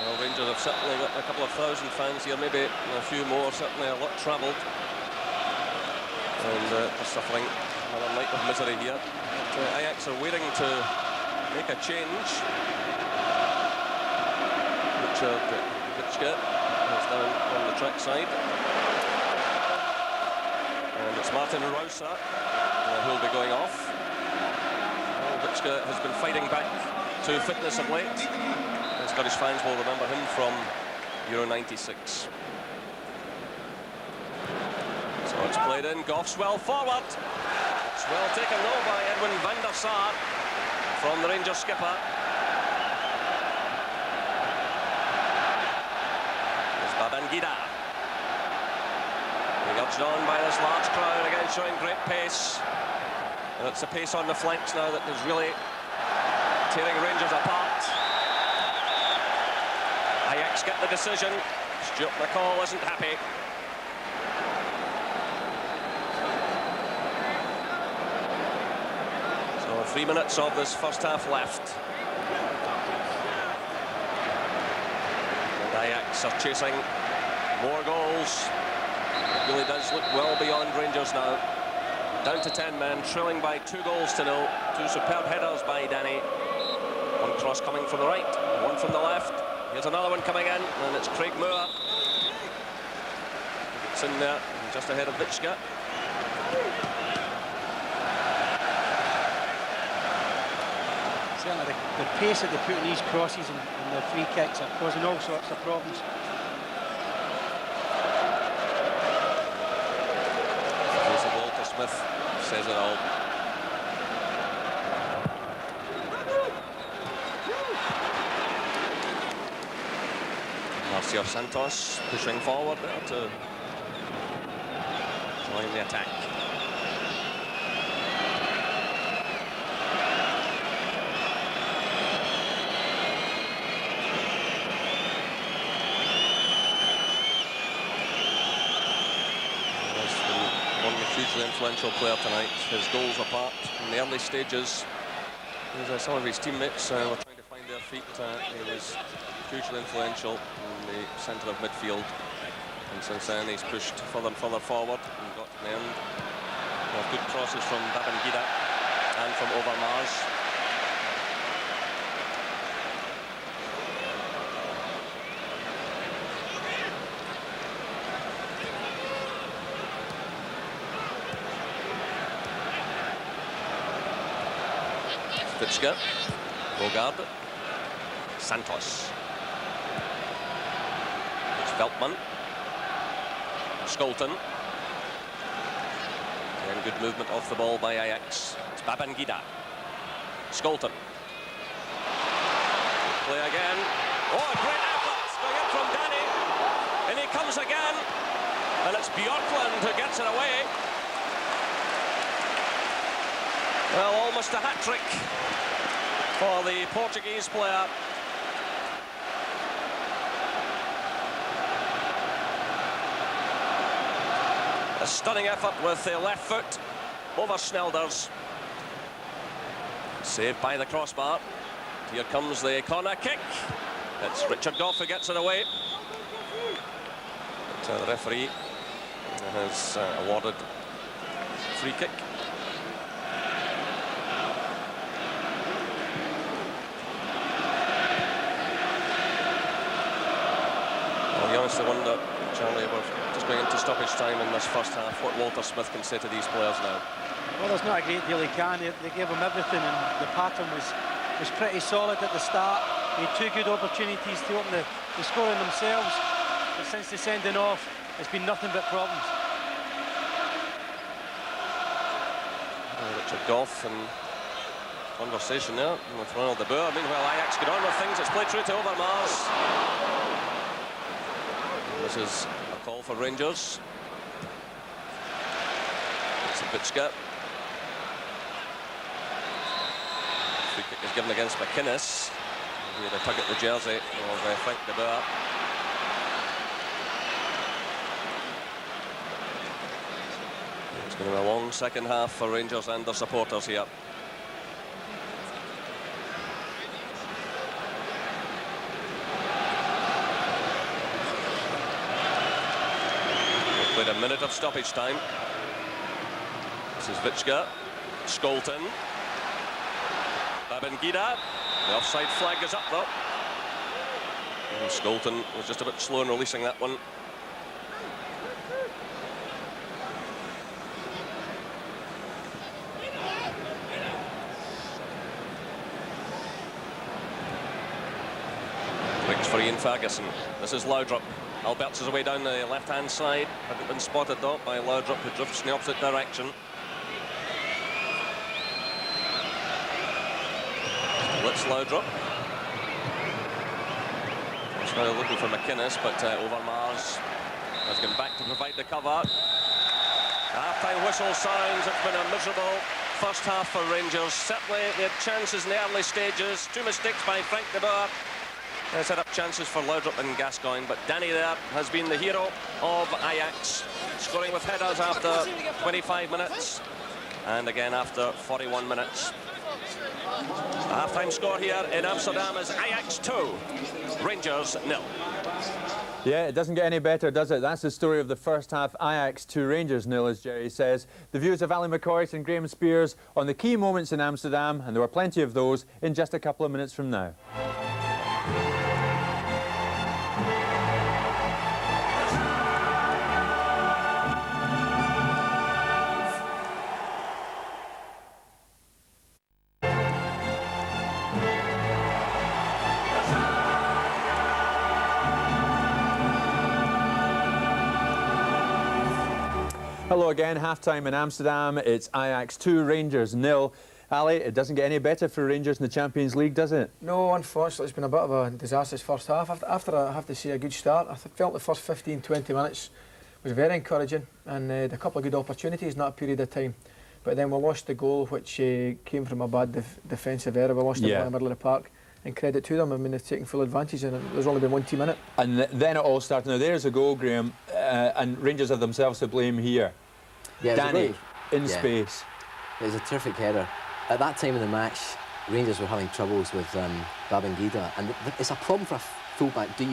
Well, Rangers have certainly got a couple of thousand fans here, maybe a few more, certainly a lot travelled. And they're suffering another night of misery here. But, Ajax are waiting to make a change. Richard Witschke is down on the track side. And it's Martin Rauser who'll be going off. Well, Witschke has been fighting back to fitness of late. The Scottish fans will remember him from Euro 96. So it's played in, Goff's well forward. It's well taken though by Edwin van der Sar from the Rangers skipper. There's Babangida. Being urged on by this large crowd, again showing great pace. And it's the pace on the flanks now that is really tearing Rangers apart. Ajax get the decision. Stuart McCall isn't happy. So 3 minutes of this first half left. And Ajax are chasing more goals. It really does look well beyond Rangers now. Down to 10 men, trailing by 2 goals to 0. 2 superb headers by Danny. One cross coming from the right, one from the left. Here's another one coming in, and it's Craig Moore. It's in there, just ahead of Witschke. Certainly the pace that they put in these crosses and the free kicks are causing all sorts of problems. The case of Walter Smith says it all. Marcio Santos pushing forward there to join the attack. Hugely influential player tonight. His goals apart in the early stages. Some of his teammates were trying to find their feet. He was hugely influential in the centre of midfield, and since then he's pushed further and further forward and got to the end. Good crosses from Babangida and from Overmars. Vitska, Bogard, Santos. It's Veltman, Skolten. And good movement off the ball by Ajax. It's Babangida. Skolten. Play again. Oh, a great effort going in from Danny. And he comes again. And it's Bjorklund who gets it away. Well, almost a hat-trick for the Portuguese player. A stunning effort with the left foot over Snelders. Saved by the crossbar. Here comes the corner kick. It's Richard Goff who gets it away. But, the referee has awarded free kick. You honestly wonder, Charlie, we're just going into stoppage time in this first half, what Walter Smith can say to these players now. Well, there's not a great deal he can. They gave him everything, and the pattern was pretty solid at the start. They had two good opportunities to open the scoring themselves, but since the sending off, it's been nothing but problems. Richard Goff and conversation there with Ronald de Boer. Meanwhile, Ajax get on with things. It's played through to Overmars. This is a call for Rangers. It's a Vitska. Free kick is given against McInnes. He had a tug at the jersey of Frank de Boer. It's going to be a long second half for Rangers and their supporters here. With a minute of stoppage time. This is Vitska. Skolten. Babangida. The offside flag is up though. And Skolten was just a bit slow in releasing that one. Briggs for Ian Ferguson. This is Laudrup. Alberts is away down the left-hand side. Hadn't been spotted though by Laudrup, who drifts in the opposite direction. Blitz Laudrup. He's now looking for McInnes, but Overmars has gone back to provide the cover. Half-time whistle sounds. It's been a miserable first half for Rangers. Certainly they had chances in the early stages. Two mistakes by Frank de Boer. Set up chances for Laudrup and Gascoigne, but Danny there has been the hero of Ajax, scoring with headers after 25 minutes and again after 41 minutes. The half-time score here in Amsterdam is Ajax 2, Rangers 0. Yeah, it doesn't get any better, does it? That's the story of the first half. Ajax 2, Rangers 0, as Jerry says. The views of Ali McCoy and Graham Spears on the key moments in Amsterdam, and there were plenty of those in just a couple of minutes from now. Hello again, half-time in Amsterdam. It's Ajax 2, Rangers 0. Ali, it doesn't get any better for Rangers in the Champions League, does it? No, unfortunately, it's been a bit of a disastrous first half. After I have to say, a good start, I felt the first 15-20 minutes was very encouraging, and had a couple of good opportunities in that period of time. But then we lost the goal, which came from a bad defensive error. We lost it in the middle of the park, and credit to them. I mean, they've taken full advantage, and there's only been one team in it. And then it all started. Now, there's a goal, Graham, and Rangers have themselves to blame here. Yeah, Danny, in space. It was a terrific header. At that time in the match, Rangers were having troubles with Babangida, and it's a problem for a fullback. Do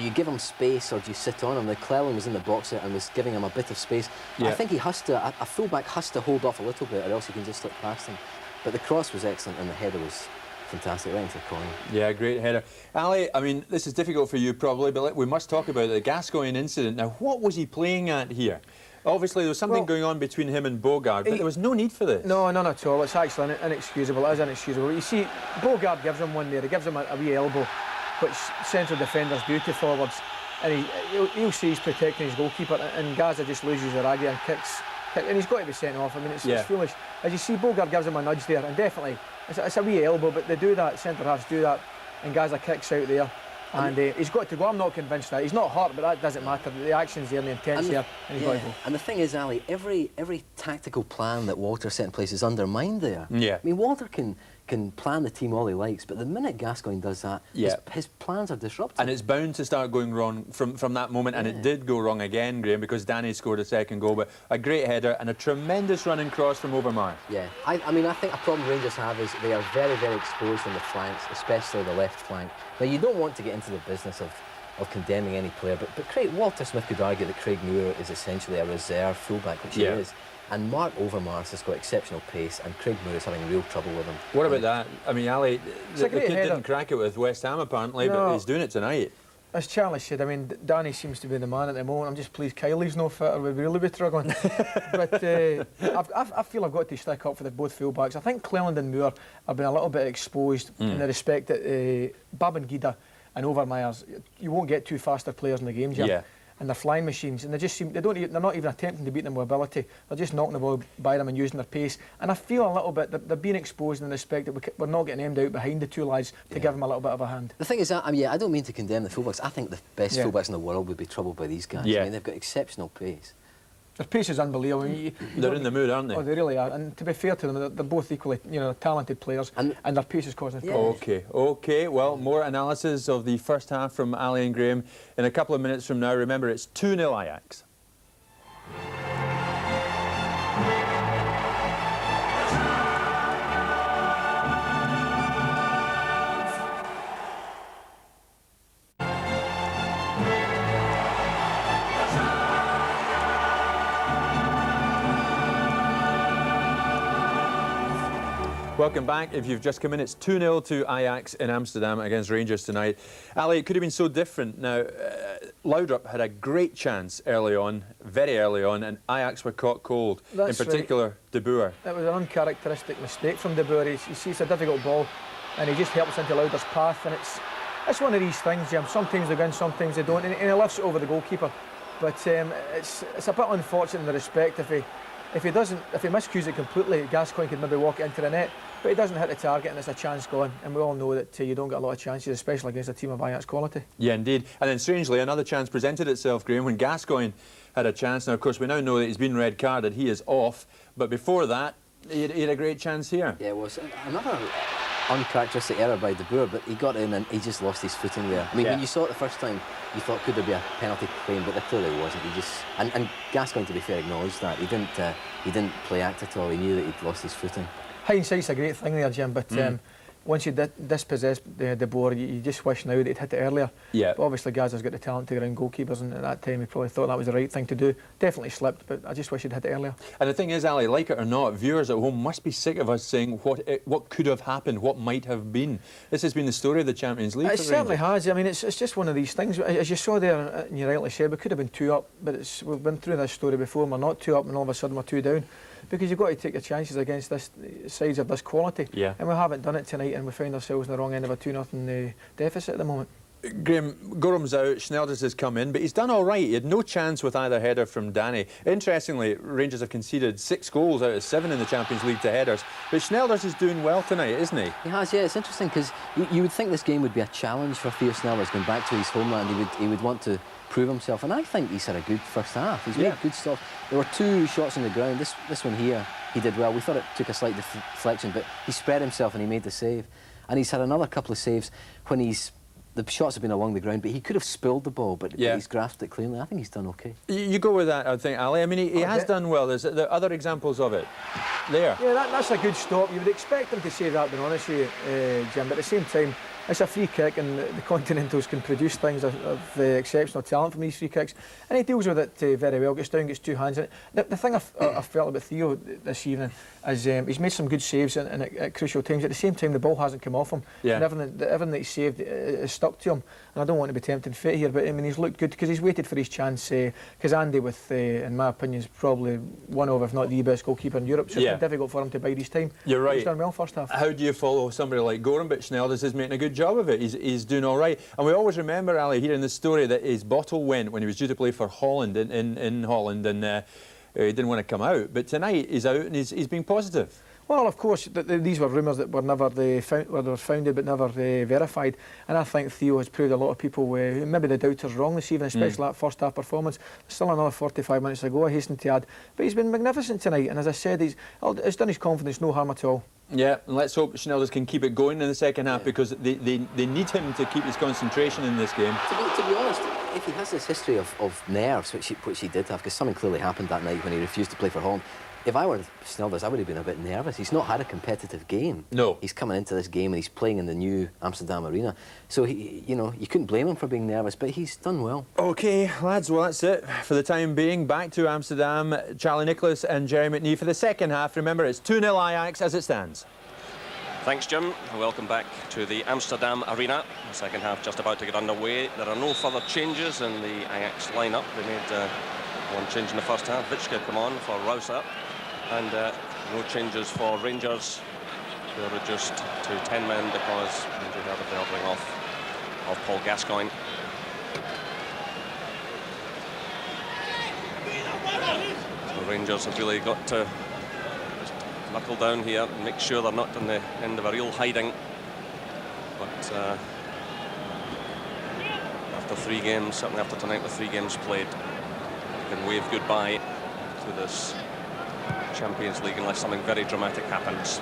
you give him space, or do you sit on him? The Cleland was in the box there and was giving him a bit of space. Yeah. I think he has to. A fullback has to hold off a little bit, or else he can just slip past him. But the cross was excellent, and the header was fantastic, right into the corner. Yeah, great header. Ali, I mean, this is difficult for you probably, but we must talk about the Gascoigne incident. Now, what was he playing at here? Obviously, there was something going on between him and Bogard, but there was no need for this. No, none at all. It's actually inexcusable. It is inexcusable. You see, Bogard gives him one there. He gives him a wee elbow, which central defenders do to forwards. And he'll see he's protecting his goalkeeper, and Gaza just loses the raggy and kicks. And he's got to be sent off. I mean, it's foolish. As you see, Bogard gives him a nudge there, and definitely, it's a wee elbow, but they do that, centre-halves do that, and Gaza kicks out there. And he's got to go. I'm not convinced that. He's not hurt, but that doesn't matter. The action's there and the intent's there, and he's got to go. And the thing is, Ali, every tactical plan that Walter set in place is undermined there. Yeah. I mean, Walter can plan the team all he likes, but the minute Gascoigne does that, his plans are disrupted. And it's bound to start going wrong from that moment, and it did go wrong again, Graham, because Danny scored a second goal, but a great header and a tremendous running cross from Overmars. Yeah, I mean, I think a problem Rangers have is they are very, very exposed on the flanks, especially the left flank. Now, you don't want to get into the business of condemning any player, but Walter Smith could argue that Craig Moore is essentially a reserve fullback, which he is. And Mark Overmars has got exceptional pace, and Craig Moore is having real trouble with him. What about that? I mean, Ali, the kid header. didn't crack it with West Ham apparently, but he's doing it tonight. As Charlie said, I mean, Danny seems to be the man at the moment. I'm just pleased Kylie's no fit, or we'd really be struggling. But I feel I've got to stick up for both fullbacks. I think Cleland and Moore have been a little bit exposed in the respect that Babangida and Overmars, you won't get two faster players in the game, Jim. And they're flying machines, and they're not even attempting to beat them with ability. They're just knocking the ball by them and using their pace. And I feel a little bit that they're being exposed in the respect that we're not getting aimed out behind the two lads to give them a little bit of a hand. The thing is, I don't mean to condemn the fullbacks. I think the best fullbacks in the world would be troubled by these guys. I mean, they've got exceptional pace. Their pace is unbelievable. I mean, they're in the mood, aren't they? Oh, they really are. And to be fair to them, they're both equally, talented players, and their pace is causing problems. Okay. Well, more analysis of the first half from Ali and Graham in a couple of minutes from now. Remember, it's 2-0 Ajax. Welcome back. If you've just come in, it's 2-0 to Ajax in Amsterdam against Rangers tonight. Ali, it could have been so different. Now, Laudrup had a great chance early on, very early on, and Ajax were caught cold, in particular De Boer. It was an uncharacteristic mistake from De Boer. You see, it's a difficult ball, and he just helps into Laudrup's path, and it's one of these things, Jim. Sometimes they go in, sometimes they don't, and he lifts it over the goalkeeper. But it's a bit unfortunate in the respect if he miscues it completely, Gascoigne could maybe walk it into the net, but he doesn't hit the target and it's a chance gone. And we all know that you don't get a lot of chances, especially against a team of Ajax quality. Yeah, indeed. And then strangely, another chance presented itself, Graham, when Gascoigne had a chance. Now, of course, we now know that he's been red carded. He is off. But before that, he had a great chance here. Yeah, it was another uncharacteristic error by De Boer, but he got in and he just lost his footing there. I mean, when you saw it the first time, you thought, could there be a penalty claim? But there clearly wasn't. He just and Gascoigne, to be fair, acknowledged that he didn't play act at all. He knew that he'd lost his footing. Hindsight's a great thing there, Jim, but once you dispossess De Boer, you just wish now that he'd hit it earlier. But obviously Gaza's got the talent to get around goalkeepers, and at that time he probably thought that was the right thing to do. Definitely slipped, but I just wish he'd hit it earlier. And the thing is, Ali, like it or not, viewers at home must be sick of us saying what could have happened, what might have been. This has been the story of the Champions League. It certainly has. I mean, it's just one of these things. As you saw there, and you rightly said, we could have been 2 up, but we've been through this story before. We're not 2 up, and all of a sudden we're 2 down. Because you've got to take your chances against this sides of this quality. And we haven't done it tonight, and we found ourselves in the wrong end of a 2-0 deficit at the moment. Graham, Gorham's out, Snelders has come in, but he's done all right. He had no chance with either header from Danny. Interestingly, Rangers have conceded 6 goals out of 7 in the Champions League to headers, but Snelders is doing well tonight, isn't he? He has, yeah. It's interesting because you would think this game would be a challenge for Theo Snelders going back to his homeland. He would want to prove himself, and I think he's had a good first half. He's made good stuff. There were 2 shots on the ground. This one here, he did well. We thought it took a slight deflection, but he spread himself and he made the save. And he's had another couple of saves when the shots have been along the ground, but he could have spilled the ball, but he's grasped it cleanly. I think he's done okay. You go with that, I think, Ali. I mean, he has done well. There's other examples of it. There. Yeah, that's a good stop. You would expect him to say that, being honest with you, Jim, but at the same time, it's a free kick, and the Continentals can produce things of exceptional talent from these free kicks, and he deals with it very well. Gets down, gets 2 hands in it. The thing I felt about Theo this evening is he's made some good saves at crucial times. At the same time, the ball hasn't come off him, and everything that he saved is stuck to him. And I don't want to be tempting fate here, but I mean, he's looked good because he's waited for his chance. Because Andy, in my opinion, is probably one of, if not the best goalkeeper in Europe, so it's been difficult for him to bide his time. You're right. He's done well first half. How do you follow somebody like Gorham? But Snelders is making a good job of it. He's doing all right. And we always remember, Ali, here in the story, that his bottle went when he was due to play for Holland in Holland, and he didn't want to come out. But tonight he's out and he's being positive. Well, of course, these were rumours that were never founded but never verified. And I think Theo has proved a lot of people, maybe the doubters, wrong this evening, especially that first half performance. There's still another 45 minutes to go, I hasten to add. But he's been magnificent tonight, and as I said, it's done his confidence no harm at all. Yeah, and let's hope Snelders can keep it going in the second half, because they need him to keep his concentration in this game. To be honest, if he has this history of nerves, which he did have, because something clearly happened that night when he refused to play for Holland, if I were Snelders, I would have been a bit nervous. He's not had a competitive game. No. He's coming into this game and he's playing in the new Amsterdam arena. So, you couldn't blame him for being nervous, but he's done well. OK, lads, well, that's it for the time being. Back to Amsterdam. Charlie Nicholas and Jerry McNee for the second half. Remember, it's 2-0 Ajax as it stands. Thanks, Jim. Welcome back to the Amsterdam arena. The second half just about to get underway. There are no further changes in the Ajax lineup. They made one change in the first half. Vitschke come on for Rouser. And no changes for Rangers. They're reduced to 10 men because they have the ordering off of Paul Gascoigne. So Rangers have really got to just knuckle down here and make sure they're not in the end of a real hiding. But after 3 games, certainly after tonight with 3 games played, you can wave goodbye to this Champions League unless something very dramatic happens.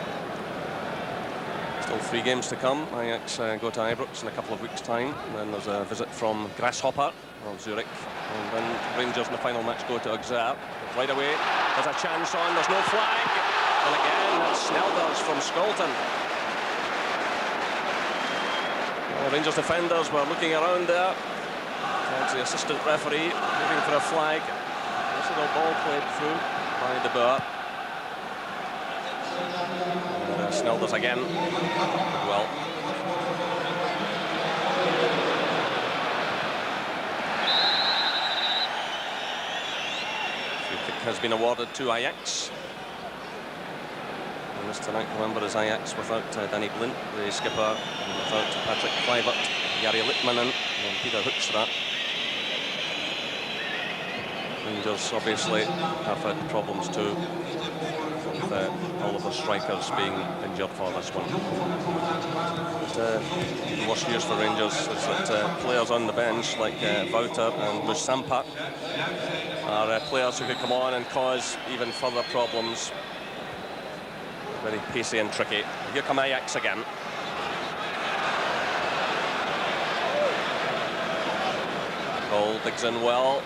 Still 3 games to come. Ajax go to Ibrox in a couple of weeks' time. And then there's a visit from Grasshopper of Zurich. And then Rangers in the final match go to Auxerre. Right away, there's a chance on, there's no flag. And again, that's Snelders from Skolton. Well, Rangers defenders were looking around there. Towards the assistant referee, looking for a flag. This little ball played through by De Boer. Snelders again. Well. Free kick has been awarded to Ajax. And this tonight, remember, is Ajax without Danny Blind, the skipper, and without Patrick Kluivert, Jari Litmanen, and Peter Hoekstra. Rangers obviously have had problems too, with all of the strikers being injured for this one. But, the worst news for Rangers is that players on the bench like Wouter and Musampa are players who could come on and cause even further problems. Very pacey and tricky. Here come Ajax again. Cole digs in well.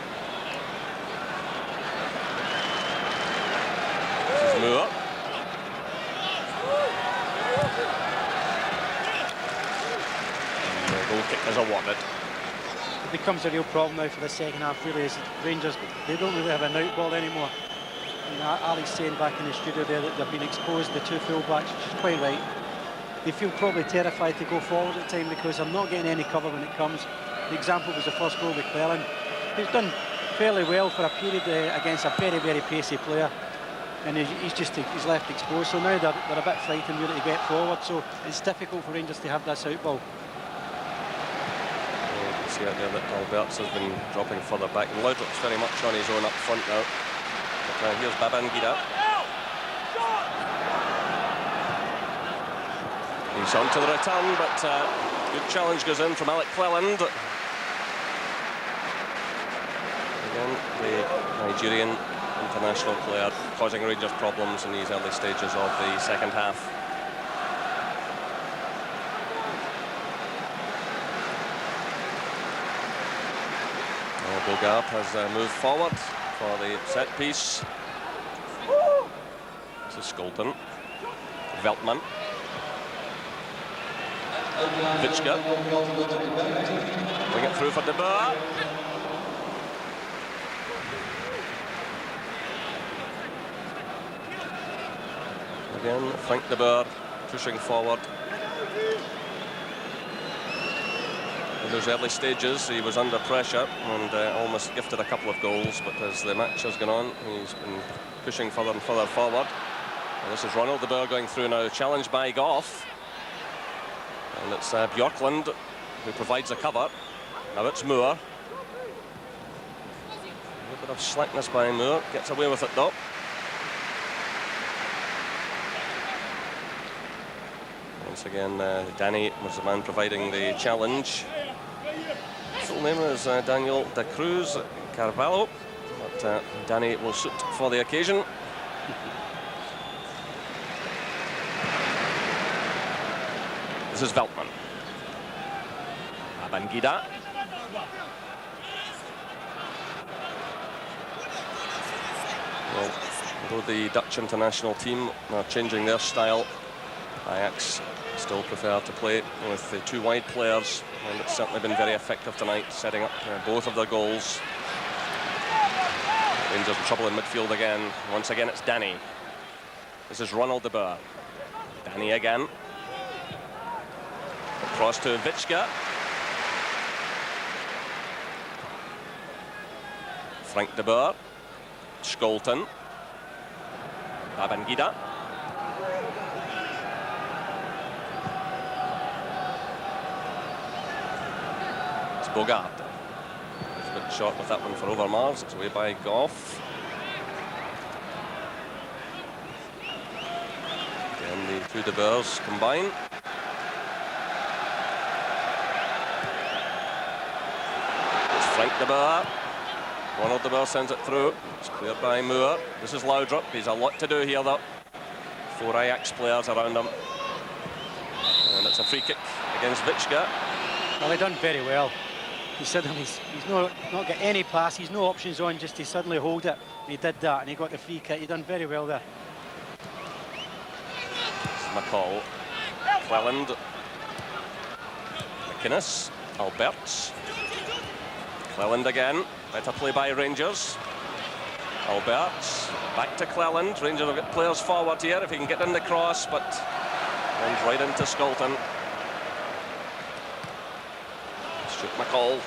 Moore. And the goal kick is awarded. It becomes a real problem now for the second half, really, is Rangers, they don't really have an out ball anymore. You know, Ali's saying back in the studio there that they've been exposed, the 2 full-backs, which is quite right. They feel probably terrified to go forward at the time because they're not getting any cover when it comes. The example was the first goal with Cleland, who's done fairly well for a period against a very, very pacey player. And he's left exposed, so now they're a bit frightened really to get forward, so it's difficult for Rangers to have this out ball. see out there that Alberts has been dropping further back. And Laudrup's very much on his own up front now. But here's Babangida. He's on to the return, but good challenge goes in from Alec Cleland. Again, the Nigerian international player causing Rangers problems in these early stages of the second half. Bogart has moved forward for the set piece. This is Skolton. Veltman. Vitschke. Bring it through for De Boer. Again, Frank De Boer pushing forward. In those early stages, he was under pressure and almost gifted a couple of goals, but as the match has gone on, he's been pushing further and further forward. And this is Ronald De Boer going through now, challenged by Goff. And it's Bjorklund who provides a cover. Now it's Moore. A little bit of slackness by Moore, gets away with it though. Once again, Danny was the man providing the challenge. Full name is Daniel da Cruz Carvalho, but Danny will suit for the occasion. This is Veltman. Babangida. Well, although the Dutch international team are changing their style, Ajax still prefer to play with the two wide players, and it's certainly been very effective tonight, setting up both of their goals. Rangers in trouble in midfield again. Once again, it's Danny. This is Ronald De Boer. Danny again. Across to Vitschke. Frank De Boer. Skolton. Babangida. Bogart. He's a bit short with that one for Overmars. It's away by Goff. Again, the two De Boers combine. It's Frank De Boer. Ronald De Boer sends it through. It's cleared by Moore. This is Laudrup. He's a lot to do here though. 4 Ajax players around him. And it's a free kick against Vitschke. Well, he done very well. He's not got any pass, he's no options on, just to suddenly hold it. And he did that, and he got the free kick. He done very well there. This is McCall. Cleland. McInnes. Alberts. Cleland again. Better play by Rangers. Alberts. Back to Cleland. Rangers have got players forward here if he can get in the cross, but runs right into Skolton. McCall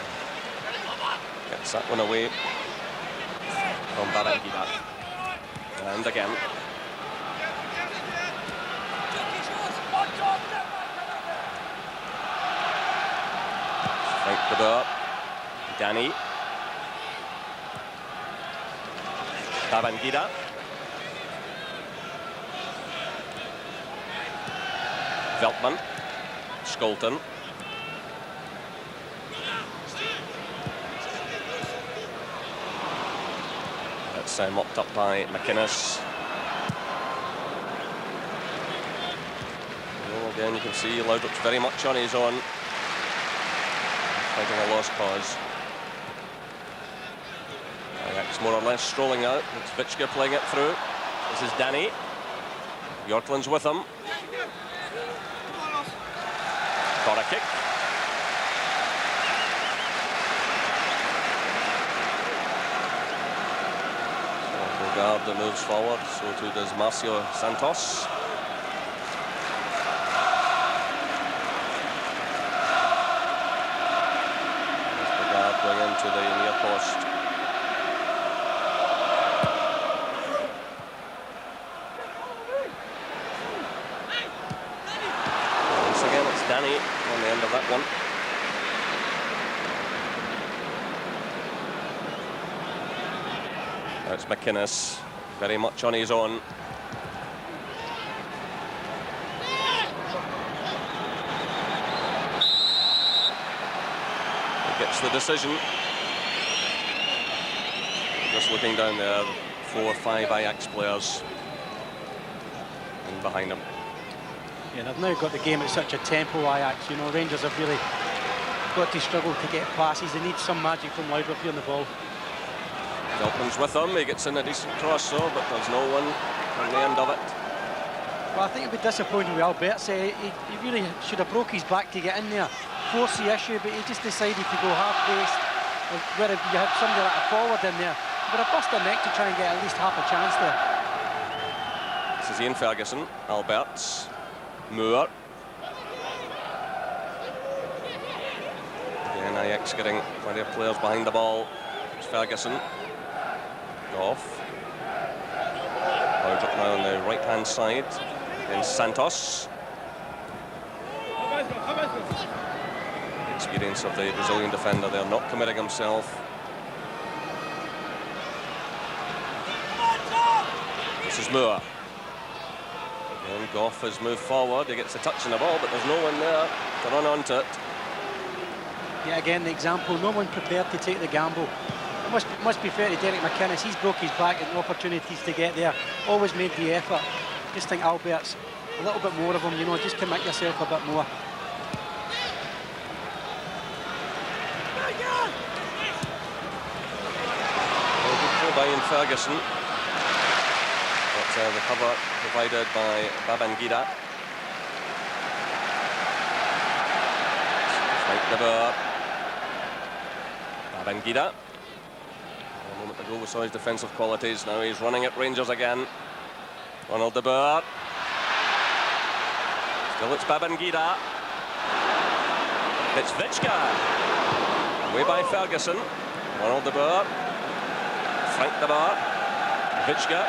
gets that one away from Babangida. And again. Frank De Boer. Danny. Babangida. Veltman. Skolton. Mopped up by McInnes. Well, again, you can see Laudrup's very much on his own, fighting a lost cause. Ajax more or less strolling out. It's Vitschke playing it through. This is Danny. Bjorklund's with him. Corner kick. That moves forward, so too does Marcio Santos. Bogart going into the near post. Once again, it's Danny on the end of that one. Now it's McInnes, very much on his own. He gets the decision. Just looking down there, 4 or 5 Ajax players in behind him. Yeah, they've now got the game at such a tempo, Ajax. You know, Rangers have really got to struggle to get passes. They need some magic from Laudrup here on the ball. Veltman's with him, he gets in a decent cross though, but there's no one on the end of it. Well, I think it'd be disappointing with Albertz. He really should have broke his back to get in there, force the issue, but he just decided to go half-paced. Where you had somebody like a forward in there, but a bust their neck to try and get at least half a chance there. This is Ian Ferguson, Albertz, Moore. Again, Ajax getting plenty of players behind the ball. It's Ferguson. Goff. Laudrup now on the right-hand side. Then Santos. The experience of the Brazilian defender there, not committing himself. This is Moore. And Goff has moved forward. He gets a touch on the ball, but there's no one there to run onto it. Yeah, again, the example, no one prepared to take the gamble. It must be fair to Derek McInnes. He's broke his back and opportunities to get there. Always made the effort. Just think Albertz, a little bit more of him, you know, just commit yourself a bit more. Well, by Ian Ferguson. But the cover provided by Babangida. Frank de Boer. Babangida. A moment ago we saw his defensive qualities. Now he's running at Rangers again. Ronald de Boer. Still it's Babangida. It's Vichka. Away by Ferguson. Ronald de Boer. Frank de Boer. Vichka.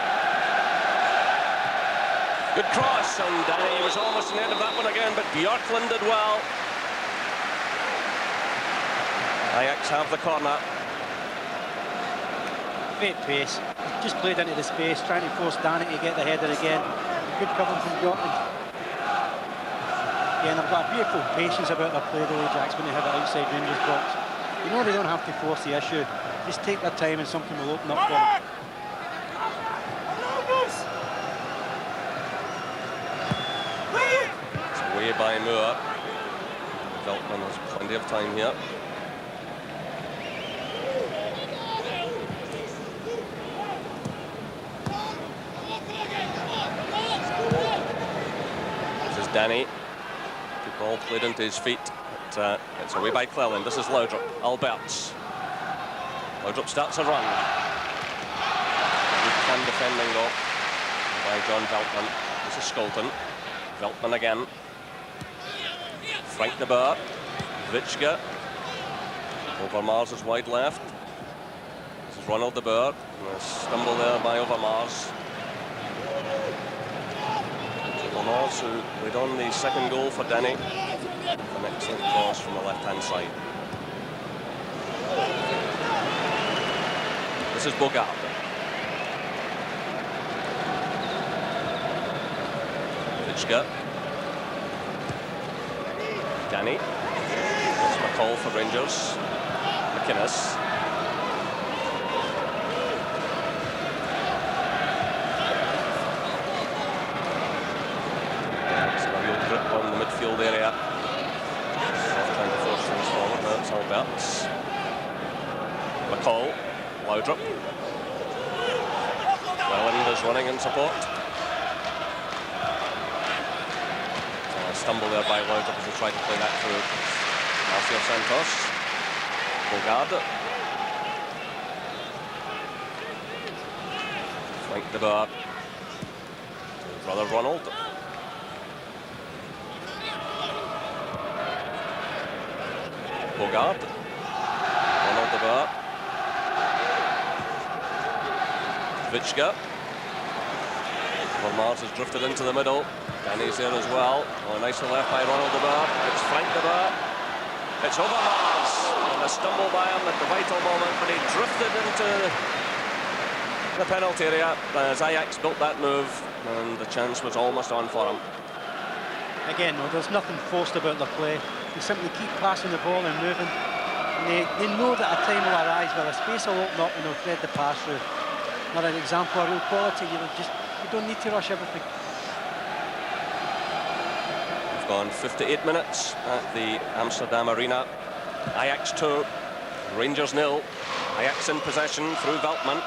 Good cross, and he was almost in the end of that one again, but Björklund did well. Ajax have the corner. Great pace. Just played into the space, trying to force Danny to get the header again. Good cover from Björklund. Yeah, and they've got a beautiful patience about their play, though, Ajax, when they have it outside Rangers box. You know they don't have to force the issue. Just take their time and something will open up for them. Away by Moore. Veltman has plenty of time here. This is Danny. Good ball played into his feet. But, it's away by Cleland. This is Laudrup. Albertz. Laudrup starts a run. Good fun defending though by John Veltman. This is Skolton. Veltman again. Frank de Boer. Vichka. Overmars is wide left. This is Ronald de Boer. A stumble there by Overmars. Overmars, who laid on the second goal for Danny. An excellent cross from the left-hand side. This is Bogart. Vichka. Danny. That's McCall for Rangers. McInnes. It's a real grip on the midfield area. Trying to force things forward. Now it's Albertz. McCall. Laudrup. Welland is running in support. Stumble there by Laudrup as he tried to play that through. Marcio Santos. Bogard. Frank de Boer. Brother Ronald. Bogard. Ronald de Boer. Vichka. Overmars has drifted into the middle. Danny's there as well. Oh, nicely left by Ronald de Boer. It's Frank de Boer. It's Overmars. And a stumble by him at the vital moment, but he drifted into the penalty area as Ajax built that move, and the chance was almost on for him. Again, though, there's nothing forced about their play. They simply keep passing the ball and moving. And they know that a time will arise where a space will open up and they'll thread the pass through. Another example of real quality. You don't need to rush everything. We've gone 58 minutes at the Amsterdam Arena. Ajax 2, Rangers 0. Ajax in possession through Veltman.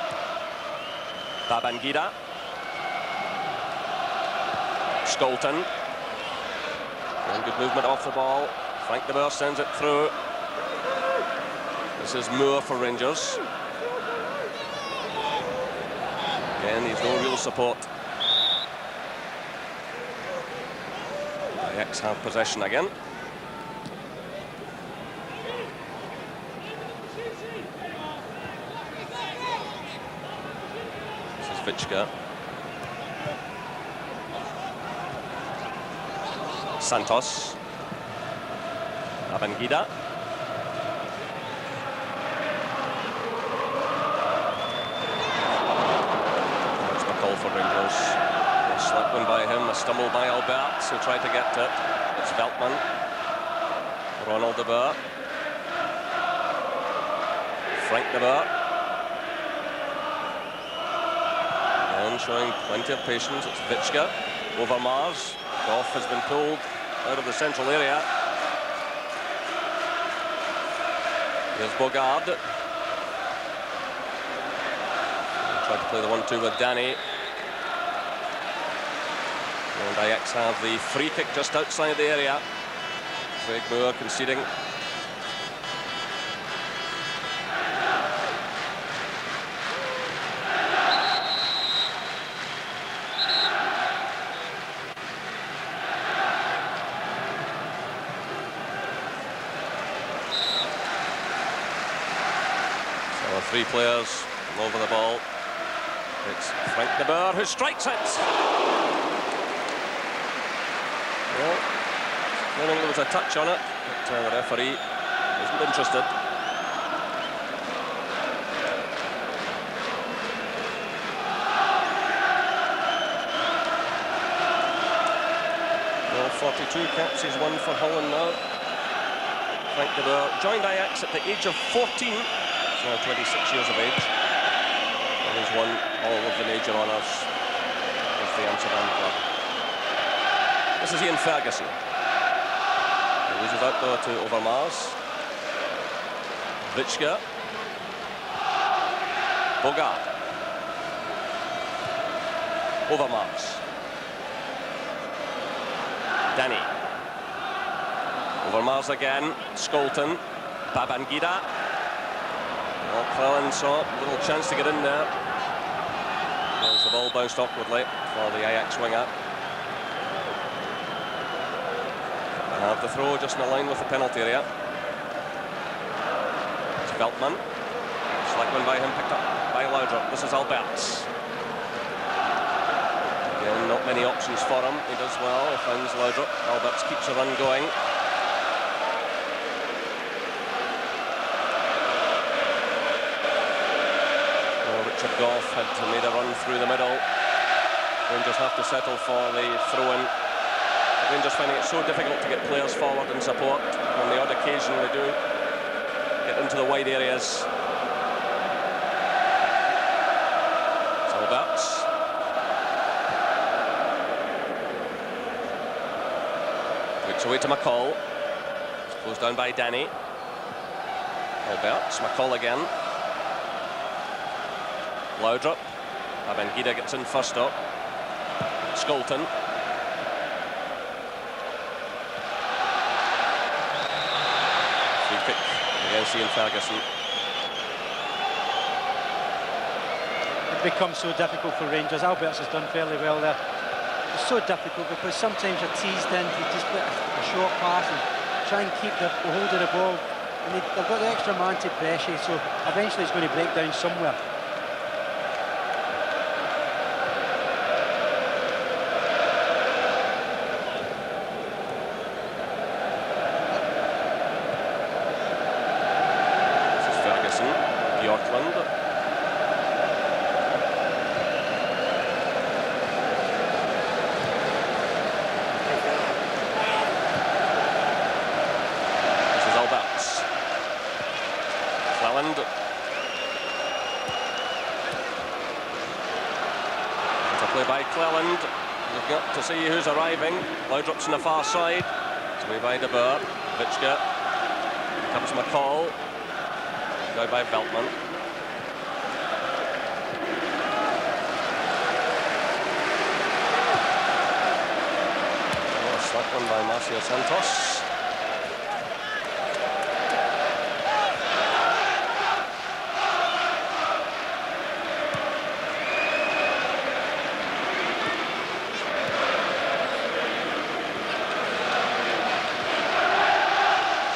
Babangida. Skolten. And good movement off the ball. Frank de Boer sends it through. This is Moore for Rangers. Again, he's no real support. Ajax have possession again. This is Vichka. Santos. Babangida. That's the call for Rangers. A slip one by him, a stumble by Alberts, who tried to get to it. It's Veltman. Ronald de Boer. Frank de Boer. And showing plenty of patience, it's Vichka. Over Mars. Goff has been pulled out of the central area. Here's Bogard. Tried to play the 1-2 with Danny. And Ajax have the free kick just outside the area. Craig Moore conceding. Three players over the ball. It's Frank de Boer who strikes it. Well, claiming there was a touch on it, but the referee isn't interested. Well, 42 caps, he's won for Holland now. Frank de Boer joined Ajax at the age of 14. Now 26 years of age, and he's won all of the major honours with the Amsterdam club. This is Ian Ferguson. He loses out though to Overmars. Vichka. Bogard. Overmars. Danny. Overmars again. Skolten. Babangida. Well, Clellan saw a little chance to get in there. As the ball bounced awkwardly for the Ajax winger. They have the throw just in a line with the penalty area. It's Veltman. Select one by him, picked up by Laudrup. This is Alberts. Again, not many options for him. He does well, he finds Laudrup. Alberts keeps the run going. Goff had made a run through the middle. Rangers have to settle for the throw-in. Rangers finding it so difficult to get players forward in support. On the odd occasion they do get into the wide areas. It's Alberts. Flicks away to McCall. It's closed down by Danny. Alberts, McCall again. Laudrup. Babangida gets in first up. Skolten. Free kick against Ian Ferguson. It becomes so difficult for Rangers. Alberts has done fairly well there. It's so difficult because sometimes you're teased in to just put a short pass and try and keep the hold of the ball. And they've got the extra man to pressure, so eventually it's going to break down somewhere. Cleland. To play by Cleland. We've got to see who's arriving. Laudrup's on the far side. It's away by De Boer. Witschke. Comes McCall. Now by Veltman. Oh, that one by Marcio Santos.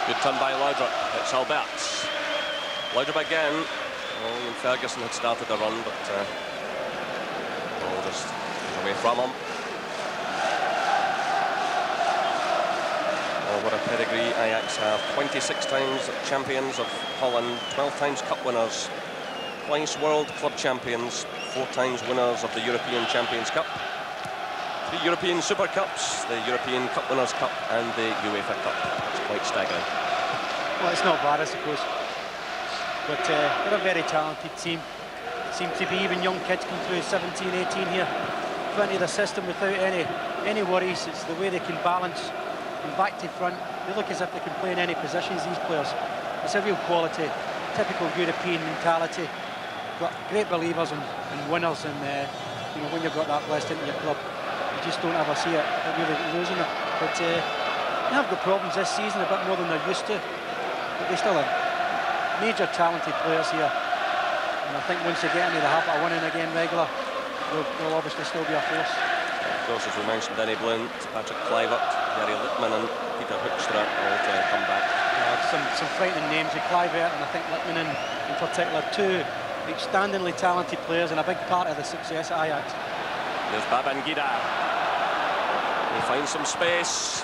Good turn by Laudrup. It's Alberts. Laudrup again. Oh, and Ferguson had started the run, but just away from him. Oh, what a pedigree Ajax have. 26 times champions of Holland, 12 times cup winners, twice world club champions, 4 times winners of the European Champions Cup, 3 European Super Cups, the European Cup Winners' Cup and the UEFA Cup. It's quite staggering. Well, it's not bad, I suppose. But they're a very talented team. It seems to be even young kids come through 17, 18 here. Plenty of the system without any worries. It's the way they can balance from back to front. They look as if they can play in any positions, these players. It's a real quality, typical European mentality. But great believers and winners, and you know, when you've got that blessed into your club, you just don't ever see it really losing it. But they have got problems this season, a bit more than they're used to. But they still have major talented players here. And I think once they get into the habit of winning again regular, they'll obviously still be a force. Of course, as we mentioned, Denny Blount, Patrick Kluivert, Gary Littman and Peter Hoekstra all to come back. Some frightening names, Kluivert and I think Littman in particular, 2 outstandingly talented players and a big part of the success at Ajax. There's Babangida. He finds some space.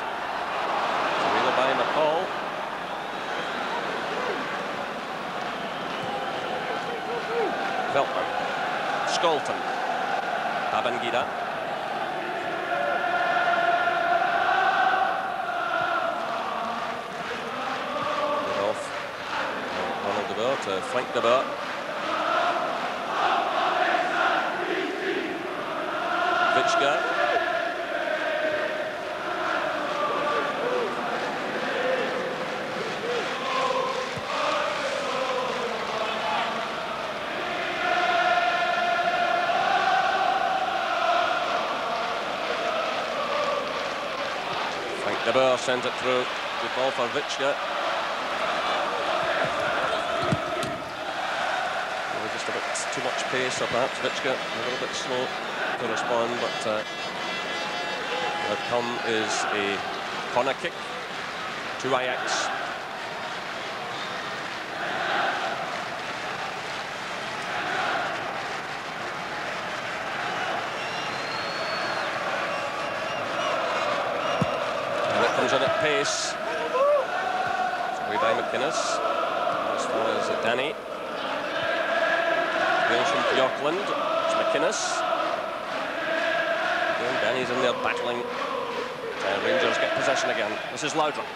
Wheeler by McCall. Veltman. Skolton. Babangida. Good off. Ronald De Boer to Frank De Boer. Witschke. De Boer sends it through. Good ball for Witschke. Just a bit too much pace, or perhaps Witschke a little bit slow to respond, but the outcome is a corner kick to Ajax. In at pace. Away by McInnes. As far as Danny. Range from Bjorklund. It's McInnes. Again, Danny's in there battling. Rangers get possession again. This is Laudrup.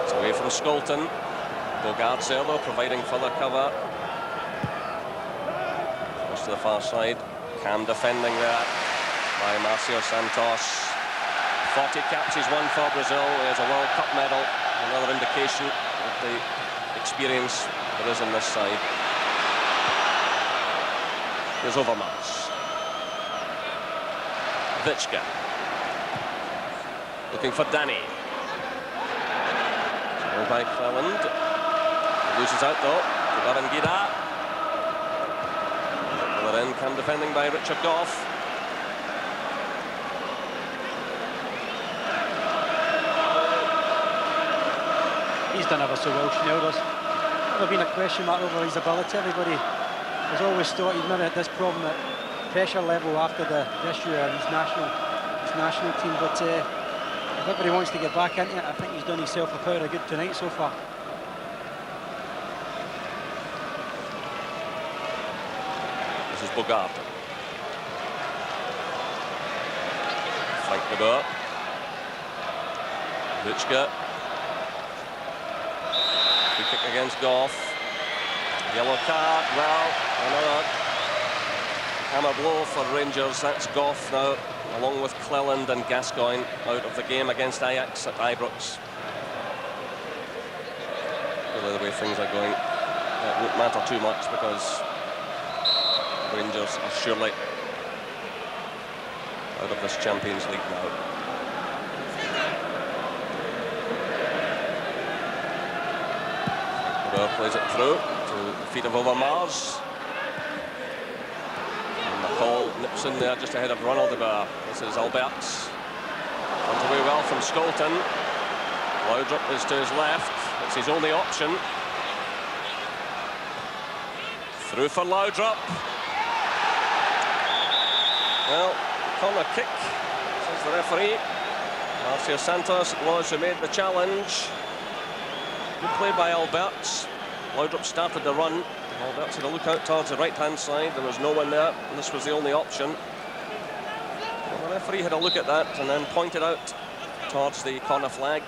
It's away from Skolton. Bogart's there though, providing further cover. Goes to the far side. Cam defending there by Marcio Santos. 40 caps he's won for Brazil. He has a World Cup medal. Another indication of the experience there is on this side. Here's Overmars. Witschke. Looking for Danny. Ball by Cleland. Loses out though to Babangida. Another in, Cam defending by Richard Goff. He's done ever so well, Schneider's. Never been a question mark over his ability. Everybody has always thought he's never had this problem at pressure level after the issue of his national team. But if everybody wants to get back into it, I think he's done himself a power of good tonight so far. This is Bogart. Frank De Boer. Witschke. kick against Goff. Yellow card, well, another hammer blow for Rangers. That's Goff now, along with Cleland and Gascoigne, out of the game against Ajax at Ibrox. Really, the way things are going, it won't matter too much because Rangers are surely out of this Champions League now. Krug plays it through to the feet of Overmars. And McCall nips in there just ahead of Ronald de Boer. This is Alberts. Runs away well from Skolton. Laudrup is to his left. It's his only option. Through for Laudrup. Well, corner kick, says the referee. Marcio Santos it was who made the challenge. Good play by Alberts. Laudrup started the run. Alberts had a look out towards the right-hand side. There was no one there, and this was the only option. Well, the referee had a look at that and then pointed out towards the corner flag.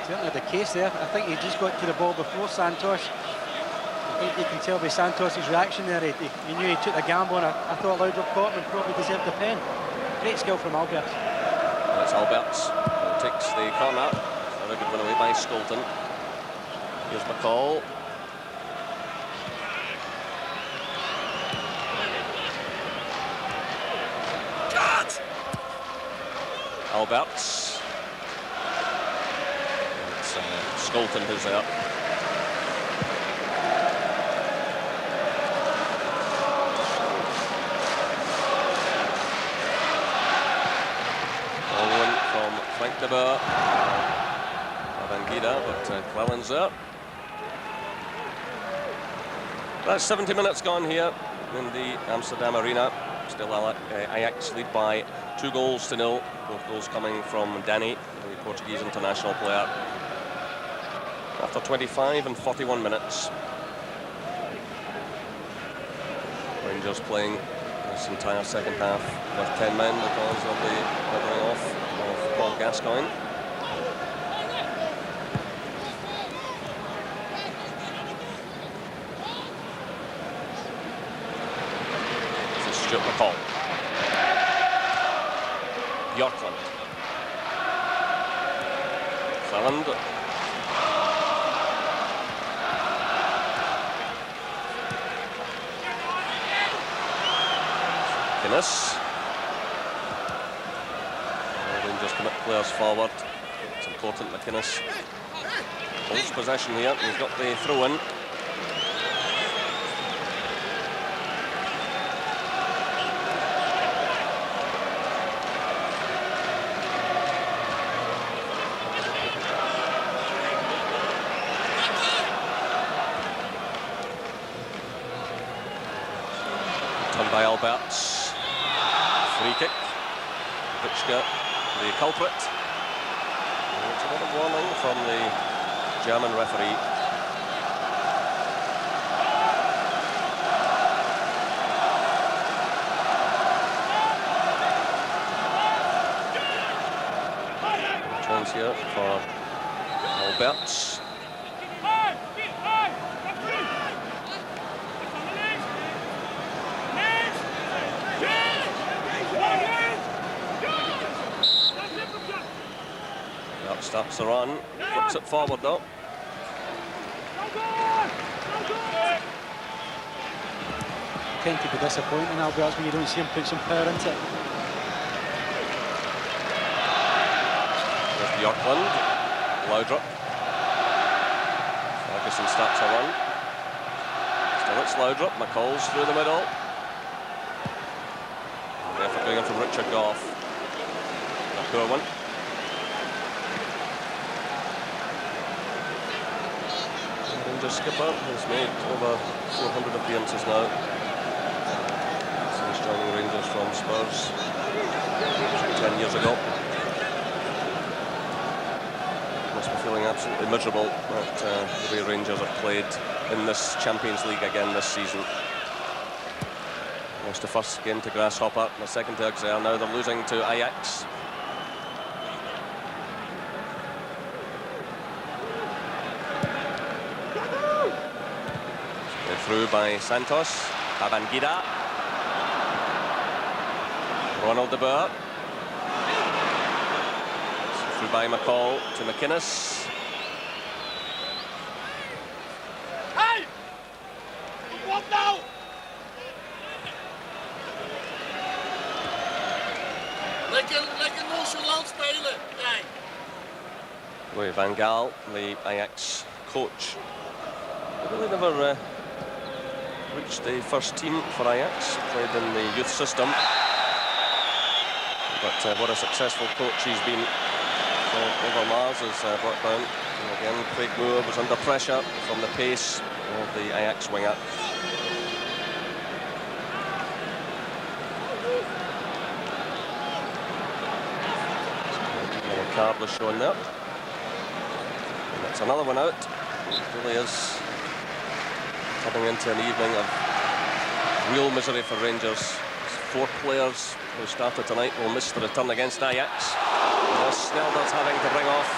Certainly the case there. I think he just got to the ball before Santos. I think you can tell by Santos' reaction there. He knew he took a gamble, and I thought Laudrup caught him and probably deserved the pen. Great skill from Alberts. That's Alberts who takes the corner. A good one away by Skolton. Here's McCall. Alberts. It's Skolton who's there. Owen from Frank de Boer. But Cleland's there. That's 70 minutes gone here in the Amsterdam arena. Still Ajax lead by 2-0. Both goals coming from Danny, the Portuguese international player. After 25 and 41 minutes. Rangers playing this entire second half with 10 men because of the covering off of Paul Gascoigne. Stuart McCall. Bjorklund. Cleland. Guinness. Rangers commit players forward. It's important McInnes holds possession here. He's got the throw in. By Alberts. Free kick. Pitschke, the culprit. And it's another warning from the German referee. Chance here for Alberts. Starts the run, flips it forward though. Tend to be disappointing, Alberts, when you don't see him put some power into it. There's Bjorklund, Laudrup. Ferguson starts a run. Still it's Laudrup, McCall's through the middle. The effort going in from Richard Goff. A poor one. Rangers skipper has made over 400 appearances now since joining Rangers from Spurs 10 years ago. Must be feeling absolutely miserable at the way Rangers have played in this Champions League again this season. Lost the first game to Grasshopper, the second to Auxerre. Now they're losing to Ajax. Played through by Santos. Babangida. Ronald de Boer. Through by McCall to McInnes. Hey! What now? Lekker nonchalant spelen. Nee. Louis van Gaal, the Ajax coach. They really never reached the first team for Ajax. Played in the youth system. But what a successful coach he's been. So Overmars is brought down. And again, Craig Moore was under pressure from the pace of the Ajax winger. A card was shown there. And that's another one out. It really is coming into an evening of real misery for Rangers. 4 players who started tonight will miss the return against Ajax. Snelder's having to bring off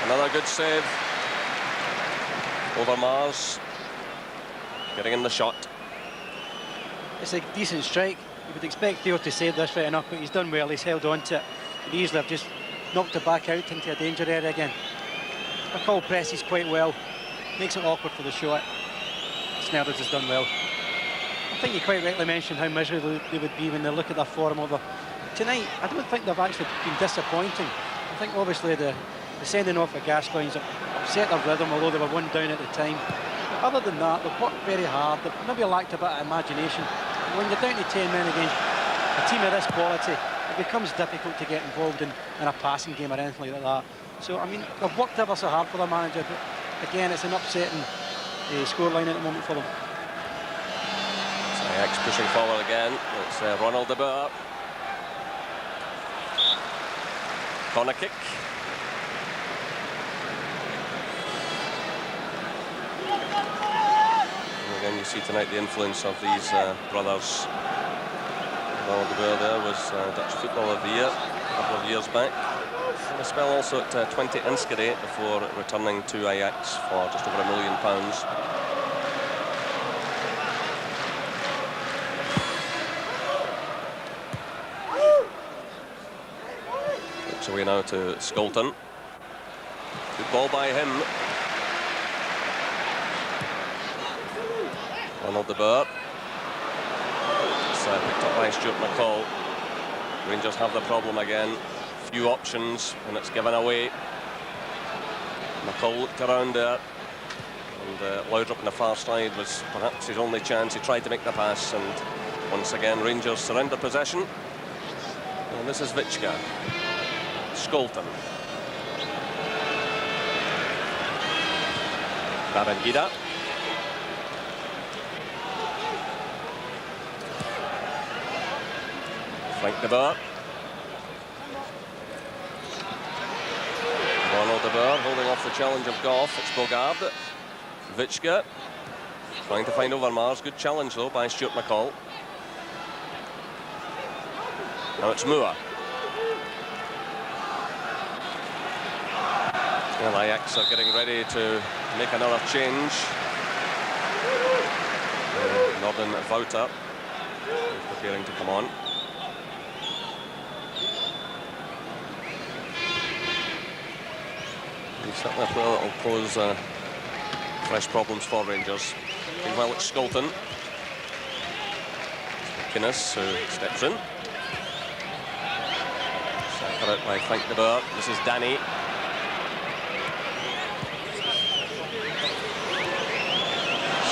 another good save. Overmars getting in the shot. It's a decent strike. You would expect Theo to save this right enough, but he's done well. He's held on to it. He'd easily have just knocked it back out into a danger area again. McCall presses quite well. Makes it awkward for the shot. Snelder's has done well. I think you quite rightly mentioned how miserable they would be when they look at their form over tonight. I don't think they've actually been disappointing. I think obviously the sending off of Gascoigne's upset their rhythm, although they were 1 down at the time. But other than that, they've worked very hard. They've maybe lacked a bit of imagination. When you're down to 10 men against a team of this quality, it becomes difficult to get involved in a passing game or anything like that. So, I mean, they've worked ever so hard for their manager, but again, it's an upsetting scoreline at the moment for them. Ajax pushing forward again. It's Ronald de Boer. Corner kick. And again, you see tonight the influence of these brothers. Ronald de Boer there was Dutch Footballer of the Year a couple of years back. And a spell also at 20 Enschede before returning to Ajax for just over £1 million. Away now to Skolton. Good ball by him. Ronald de Boer. It's picked up by Stuart McCall. Rangers have the problem again. Few options and it's given away. McCall looked around there. And Laudrup on the far side was perhaps his only chance. He tried to make the pass and once again Rangers surrender possession. And this is Vichka. Skolton. Babangida. Frank de Boer. Ronald de Boer holding off the challenge of Goff. It's Bogard. Vichka trying to find Overmars. Good challenge though by Stuart McCall. Now it's Moore. Well, Ajax are getting ready to make another change. Northern Wouter is preparing to come on. He's certainly a player that will pose fresh problems for Rangers. Meanwhile, it's Skolton. McInnes who steps in. Set out by Frank de Boer. This is Danny.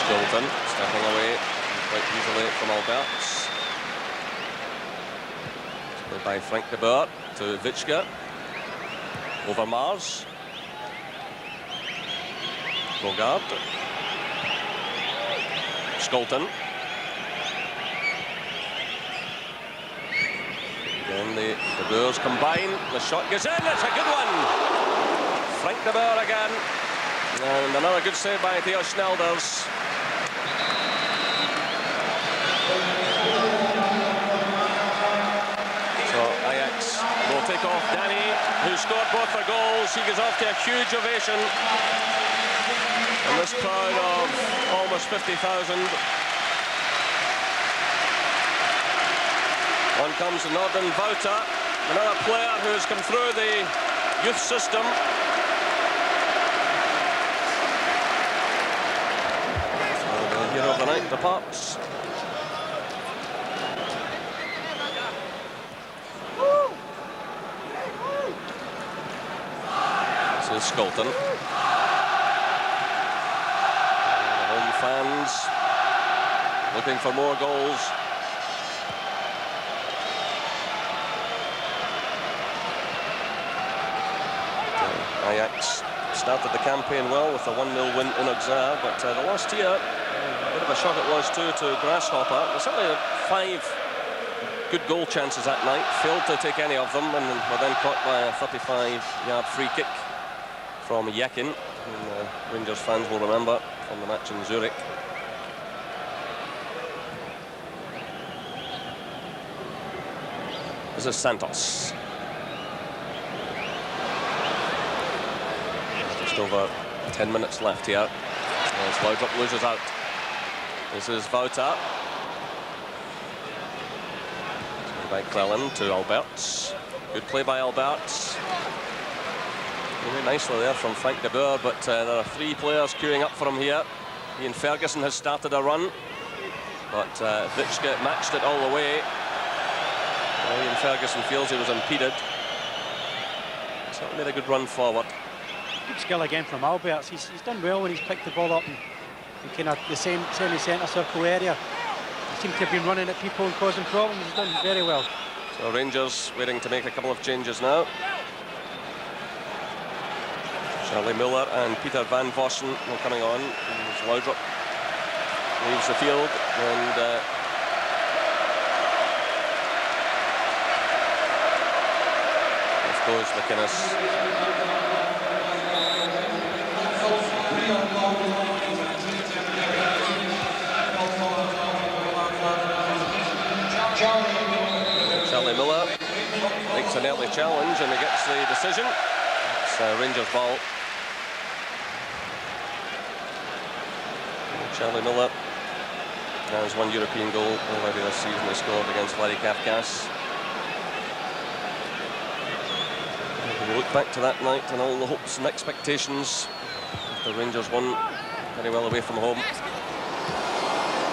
Skolton stepping away quite easily from Alberts. Played by Frank de Boer to Vichka. Overmars. Bogard. Skolton. Again, the Boers combine. The shot goes in. It's a good one. Frank de Boer again. And another good save by Theo Snelders. Will take off Danny, who scored both their goals. He goes off to a huge ovation. And this crowd of almost 50,000. On comes Norden Wouter, another player who's come through the youth system. So the hero of the night departs. This is Skolton. The home fans looking for more goals. Ajax started the campaign well with a 1-0 win in Auxerre, but the last year, a bit of a shock it was too to Grasshopper. They certainly had 5 good goal chances that night, failed to take any of them, and were then caught by a 35-yard free kick from Yakin, whom Rangers fans will remember from the match in Zurich. This is Santos. Just over 10 minutes left here. As Laudrup loses out. This is Wouter. By Cleland to Alberts. Good play by Alberts. Very nicely there from Frank de Boer, but there are 3 players queuing up for him here. Ian Ferguson has started a run, but Vitschke matched it all the way. Well, Ian Ferguson feels he was impeded. So he made a good run forward. Good skill again from Alberts. He's done well when he's picked the ball up in kind of the same semi-centre circle area. He seems to have been running at people and causing problems. He's done very well. So Rangers waiting to make a couple of changes now. Charlie Miller and Peter Van Vossen are coming on. As Laudrup leaves the field, and off goes McInnes. Charlie Miller makes an early challenge and he gets the decision. It's Rangers ball. Charlie Miller has 1 European goal already this season. He scored against Vladikavkaz. We look back to that night and all the hopes and expectations. The Rangers won very well away from home.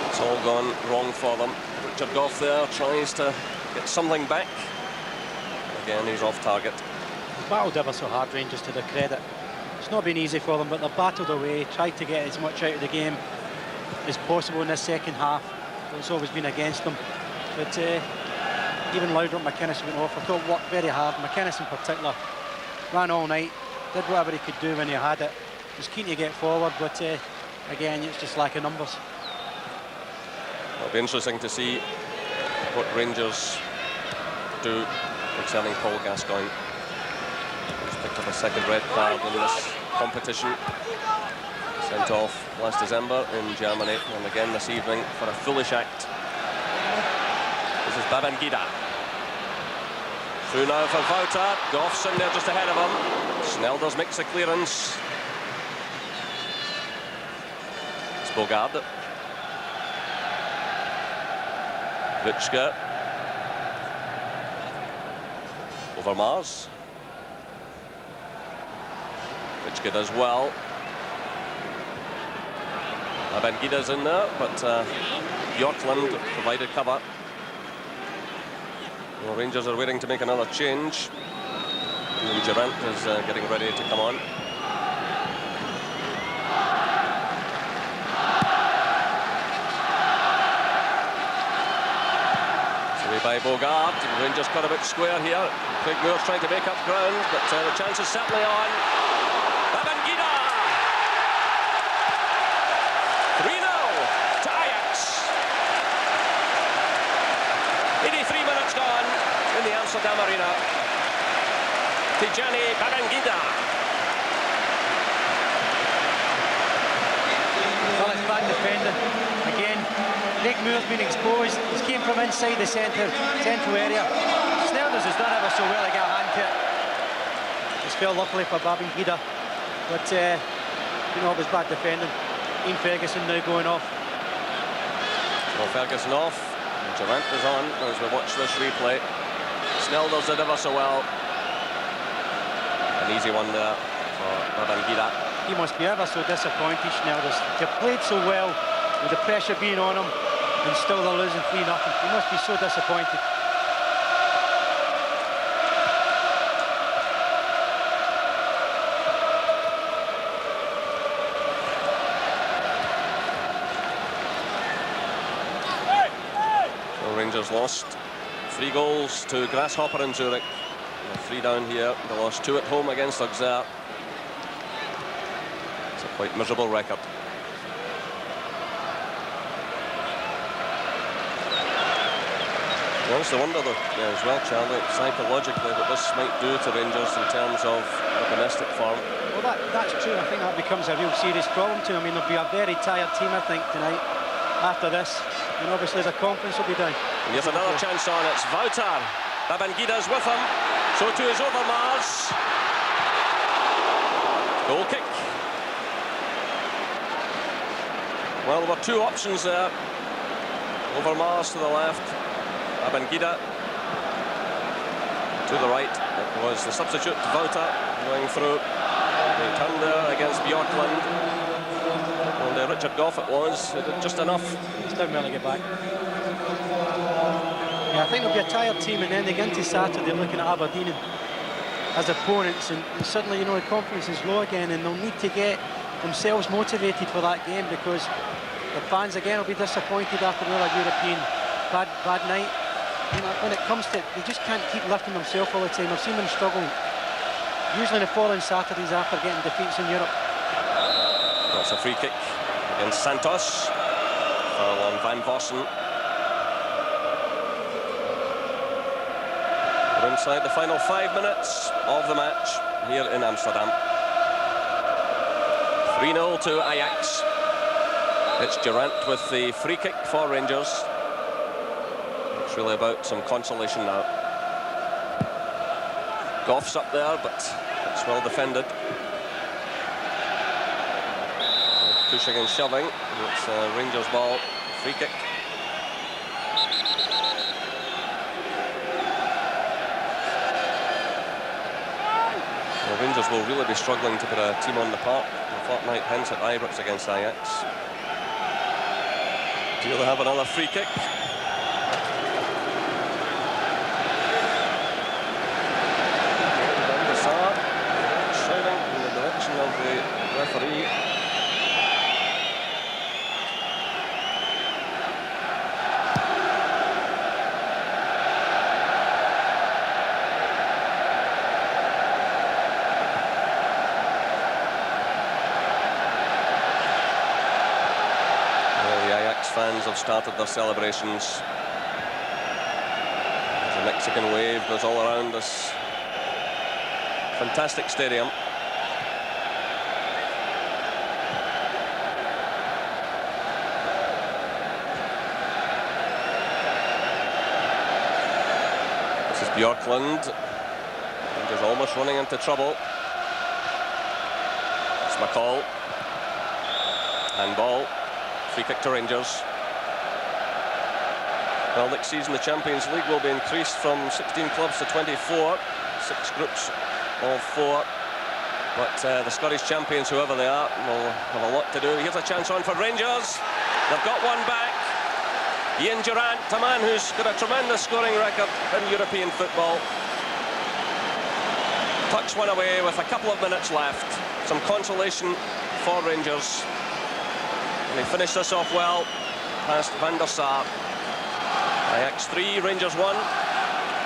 It's all gone wrong for them. Richard Gough there tries to get something back. Again, he's off target. They battled ever so hard, Rangers, to their credit. It's not been easy for them, but they've battled away, tried to get as much out of the game as possible in this second half. It's always been against them. But even Laudrup, McInnes went off. I thought worked very hard. McInnes in particular ran all night, did whatever he could do when he had it. Was keen to get forward, but again, it's just lack of numbers. It'll be interesting to see what Rangers do concerning Paul Gascoigne. He's picked up a second red card in this competition. Sent off last December in Germany, and again this evening for a foolish act. This is Babangida. Through now for Wouter. Gough's in there just ahead of him. Snelders makes the clearance. It's Bogard. Vitschke. Over Mars. Vitschke does well. Babangida's in there, but Bjorklund provided cover. Well, Rangers are waiting to make another change. And Durant is getting ready to come on. Away by Bogard. Rangers cut a bit square here. Craig Moore's trying to make up ground, but the chance is certainly on. Babangida! 3-0 to Ajax. 83 minutes gone in the Amsterdam arena. Tijani Babangida. Well, it's bad defending. Again, Craig Moore's been exposed. He's came from inside the central area. Snelders has done ever so well to get a hand to it. It's fell luckily for Babangida. But You know, it was bad defending. Ian Ferguson now going off. Well, Ferguson off, and Durant is on as we watch this replay. Snell does it ever so well. An easy one there for Babangida. He must be ever so disappointed, Schnell. They played so well with the pressure being on him, and still they're losing 3-0. He must be so disappointed. So Rangers lost 3 goals to Grasshopper in Zurich. 3 down here. They lost 2 at home against Auxerre. It's a quite miserable record. You also wonder though, as well, Charlie, psychologically what this might do to Rangers in terms of the domestic form. Well, that's true. I think that becomes a real serious problem to them. I mean, they'll be a very tired team, I think, tonight after this. And obviously their confidence will be down. And here's another chance on. It's Wouter. Babangida's with him. So too is Overmars. Goal kick. Well, there were 2 options there. Overmars to the left. Babangida to the right. It was the substitute, Wouter, going through. He turned there against Bjorklund. And Richard Gough it was, who did just enough. It's done well to get back. Yeah, I think they'll be a tired team, and then they get into Saturday looking at Aberdeen as opponents, and suddenly, you know, the confidence is low again, and they'll need to get themselves motivated for that game, because the fans again will be disappointed after another European bad night. You know, when it comes to it, they just can't keep lifting themselves all the time. I've seen them struggle, usually in the following Saturdays after getting defeats in Europe. That's a free kick against Santos. Foul on Van Vossen. We're inside the final 5 minutes of the match here in Amsterdam. 3-0 to Ajax. It's Durant with the free kick for Rangers. It's really about some consolation now. Gough's up there, but it's well defended. Pushing and shoving. It's a Rangers ball. Free kick. Well, Rangers will really be struggling to put a team on the park a fortnight hence at Ibrox against Ajax. Do they have another free kick? Shouting in the direction of the referee. Fans have started their celebrations. The Mexican wave goes all around this fantastic stadium. This is Bjorklund. Rangers almost running into trouble. It's McCall. Handball. Free kick to Rangers. Well, next season the Champions League will be increased from 16 clubs to 24. 6 groups of 4. But the Scottish champions, whoever they are, will have a lot to do. Here's a chance on for Rangers. They've got one back. Ian Durant, a man who's got a tremendous scoring record in European football. Tucks one away with a couple of minutes left. Some consolation for Rangers. And they finish this off well past Van der Sar. Ajax 3, Rangers 1.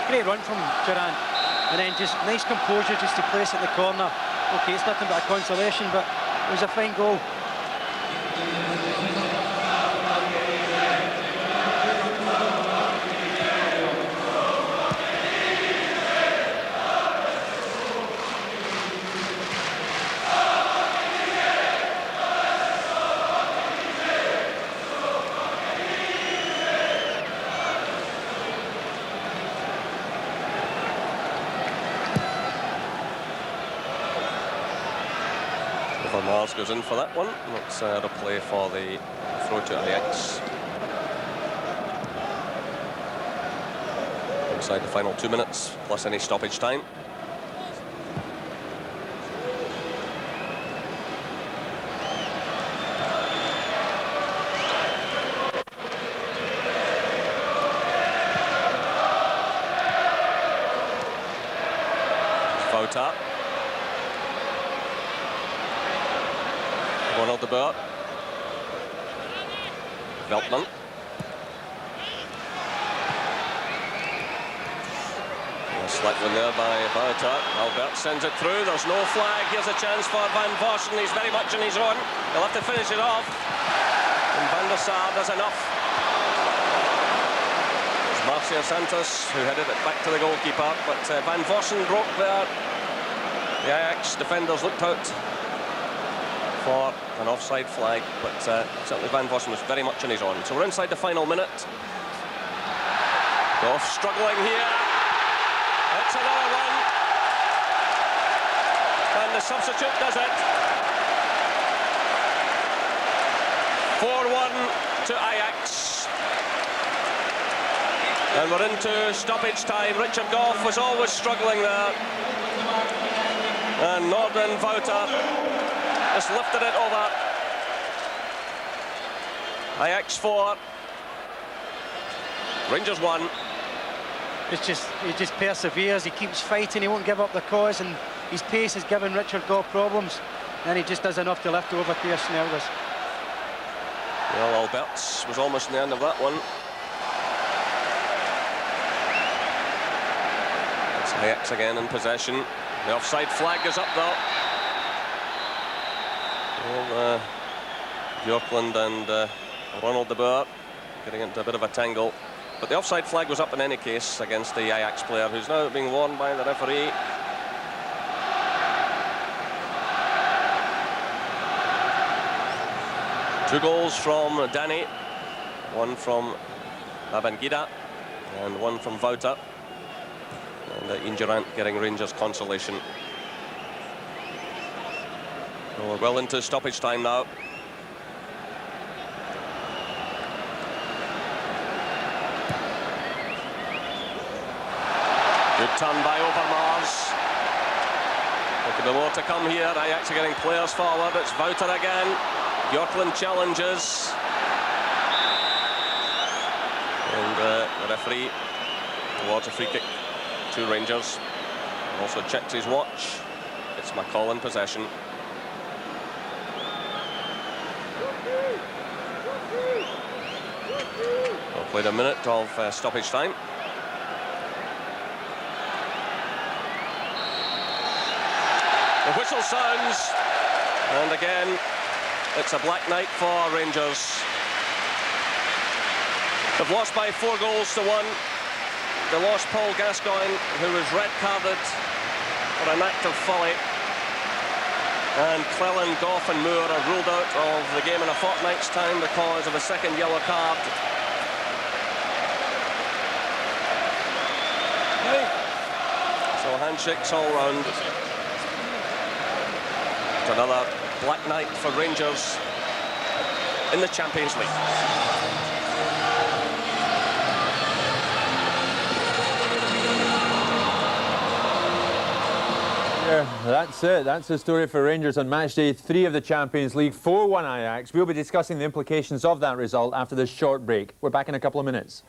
Great run from Durant, and then just nice composure just to place it in the corner. Okay, it's nothing but a consolation, but it was a fine goal. Mars goes in for that one. It's a replay for the throw to Ajax. Inside the final 2 minutes, plus any stoppage time. Vota. Ronald de Boer. Veltman. Slight one there by Vota. Albert sends it through. There's no flag. Here's a chance for Van Vossen. He's very much on his own. He'll have to finish it off. And Van der Sar does enough. It's Marcia Santos who headed it back to the goalkeeper, but Van Vossen broke there. The Ajax defenders looked out for an offside flag, but certainly Van Vossen was very much on his own. So we're inside the final minute. Goff struggling here. It's another one. And the substitute does it. 4-1 to Ajax. And we're into stoppage time. Richard Goff was always struggling there. And Norden Vota just lifted it over. Ajax 4. Rangers 1. He just perseveres, he keeps fighting, he won't give up the cause, and his pace is giving Richard Goff problems. And he just does enough to lift over Pearson Elders. Well, Alberts was almost in the end of that one. It's Ajax again in possession. The offside flag is up though. Well, Bjorklund and Ronald de Boer getting into a bit of a tangle. But the offside flag was up in any case against the Ajax player, who's now being warned by the referee. Two goals from Danny, one from Babangida and one from Vota. And Ingerant getting Rangers consolation. So we're well into stoppage time now. Good turn by Overmars. There could be more to come here. Ajax are getting players forward. It's Vouter again. Bjorklund challenges. And the referee awards a free kick to Rangers. Also checks his watch. It's McCall in possession. We'll play a minute of stoppage time. The whistle sounds, and again, it's a black night for Rangers. They've lost by 4 goals to 1. They lost Paul Gascoigne, who was red-carded for an act of folly. And Cleland, Goff and Moore are ruled out of the game in a fortnight's time because of a second yellow card. So handshakes all round. It's another black night for Rangers in the Champions League. Yeah, that's it. That's the story for Rangers on match day 3 of the Champions League. 4-1 Ajax. We'll be discussing the implications of that result after this short break. We're back in a couple of minutes.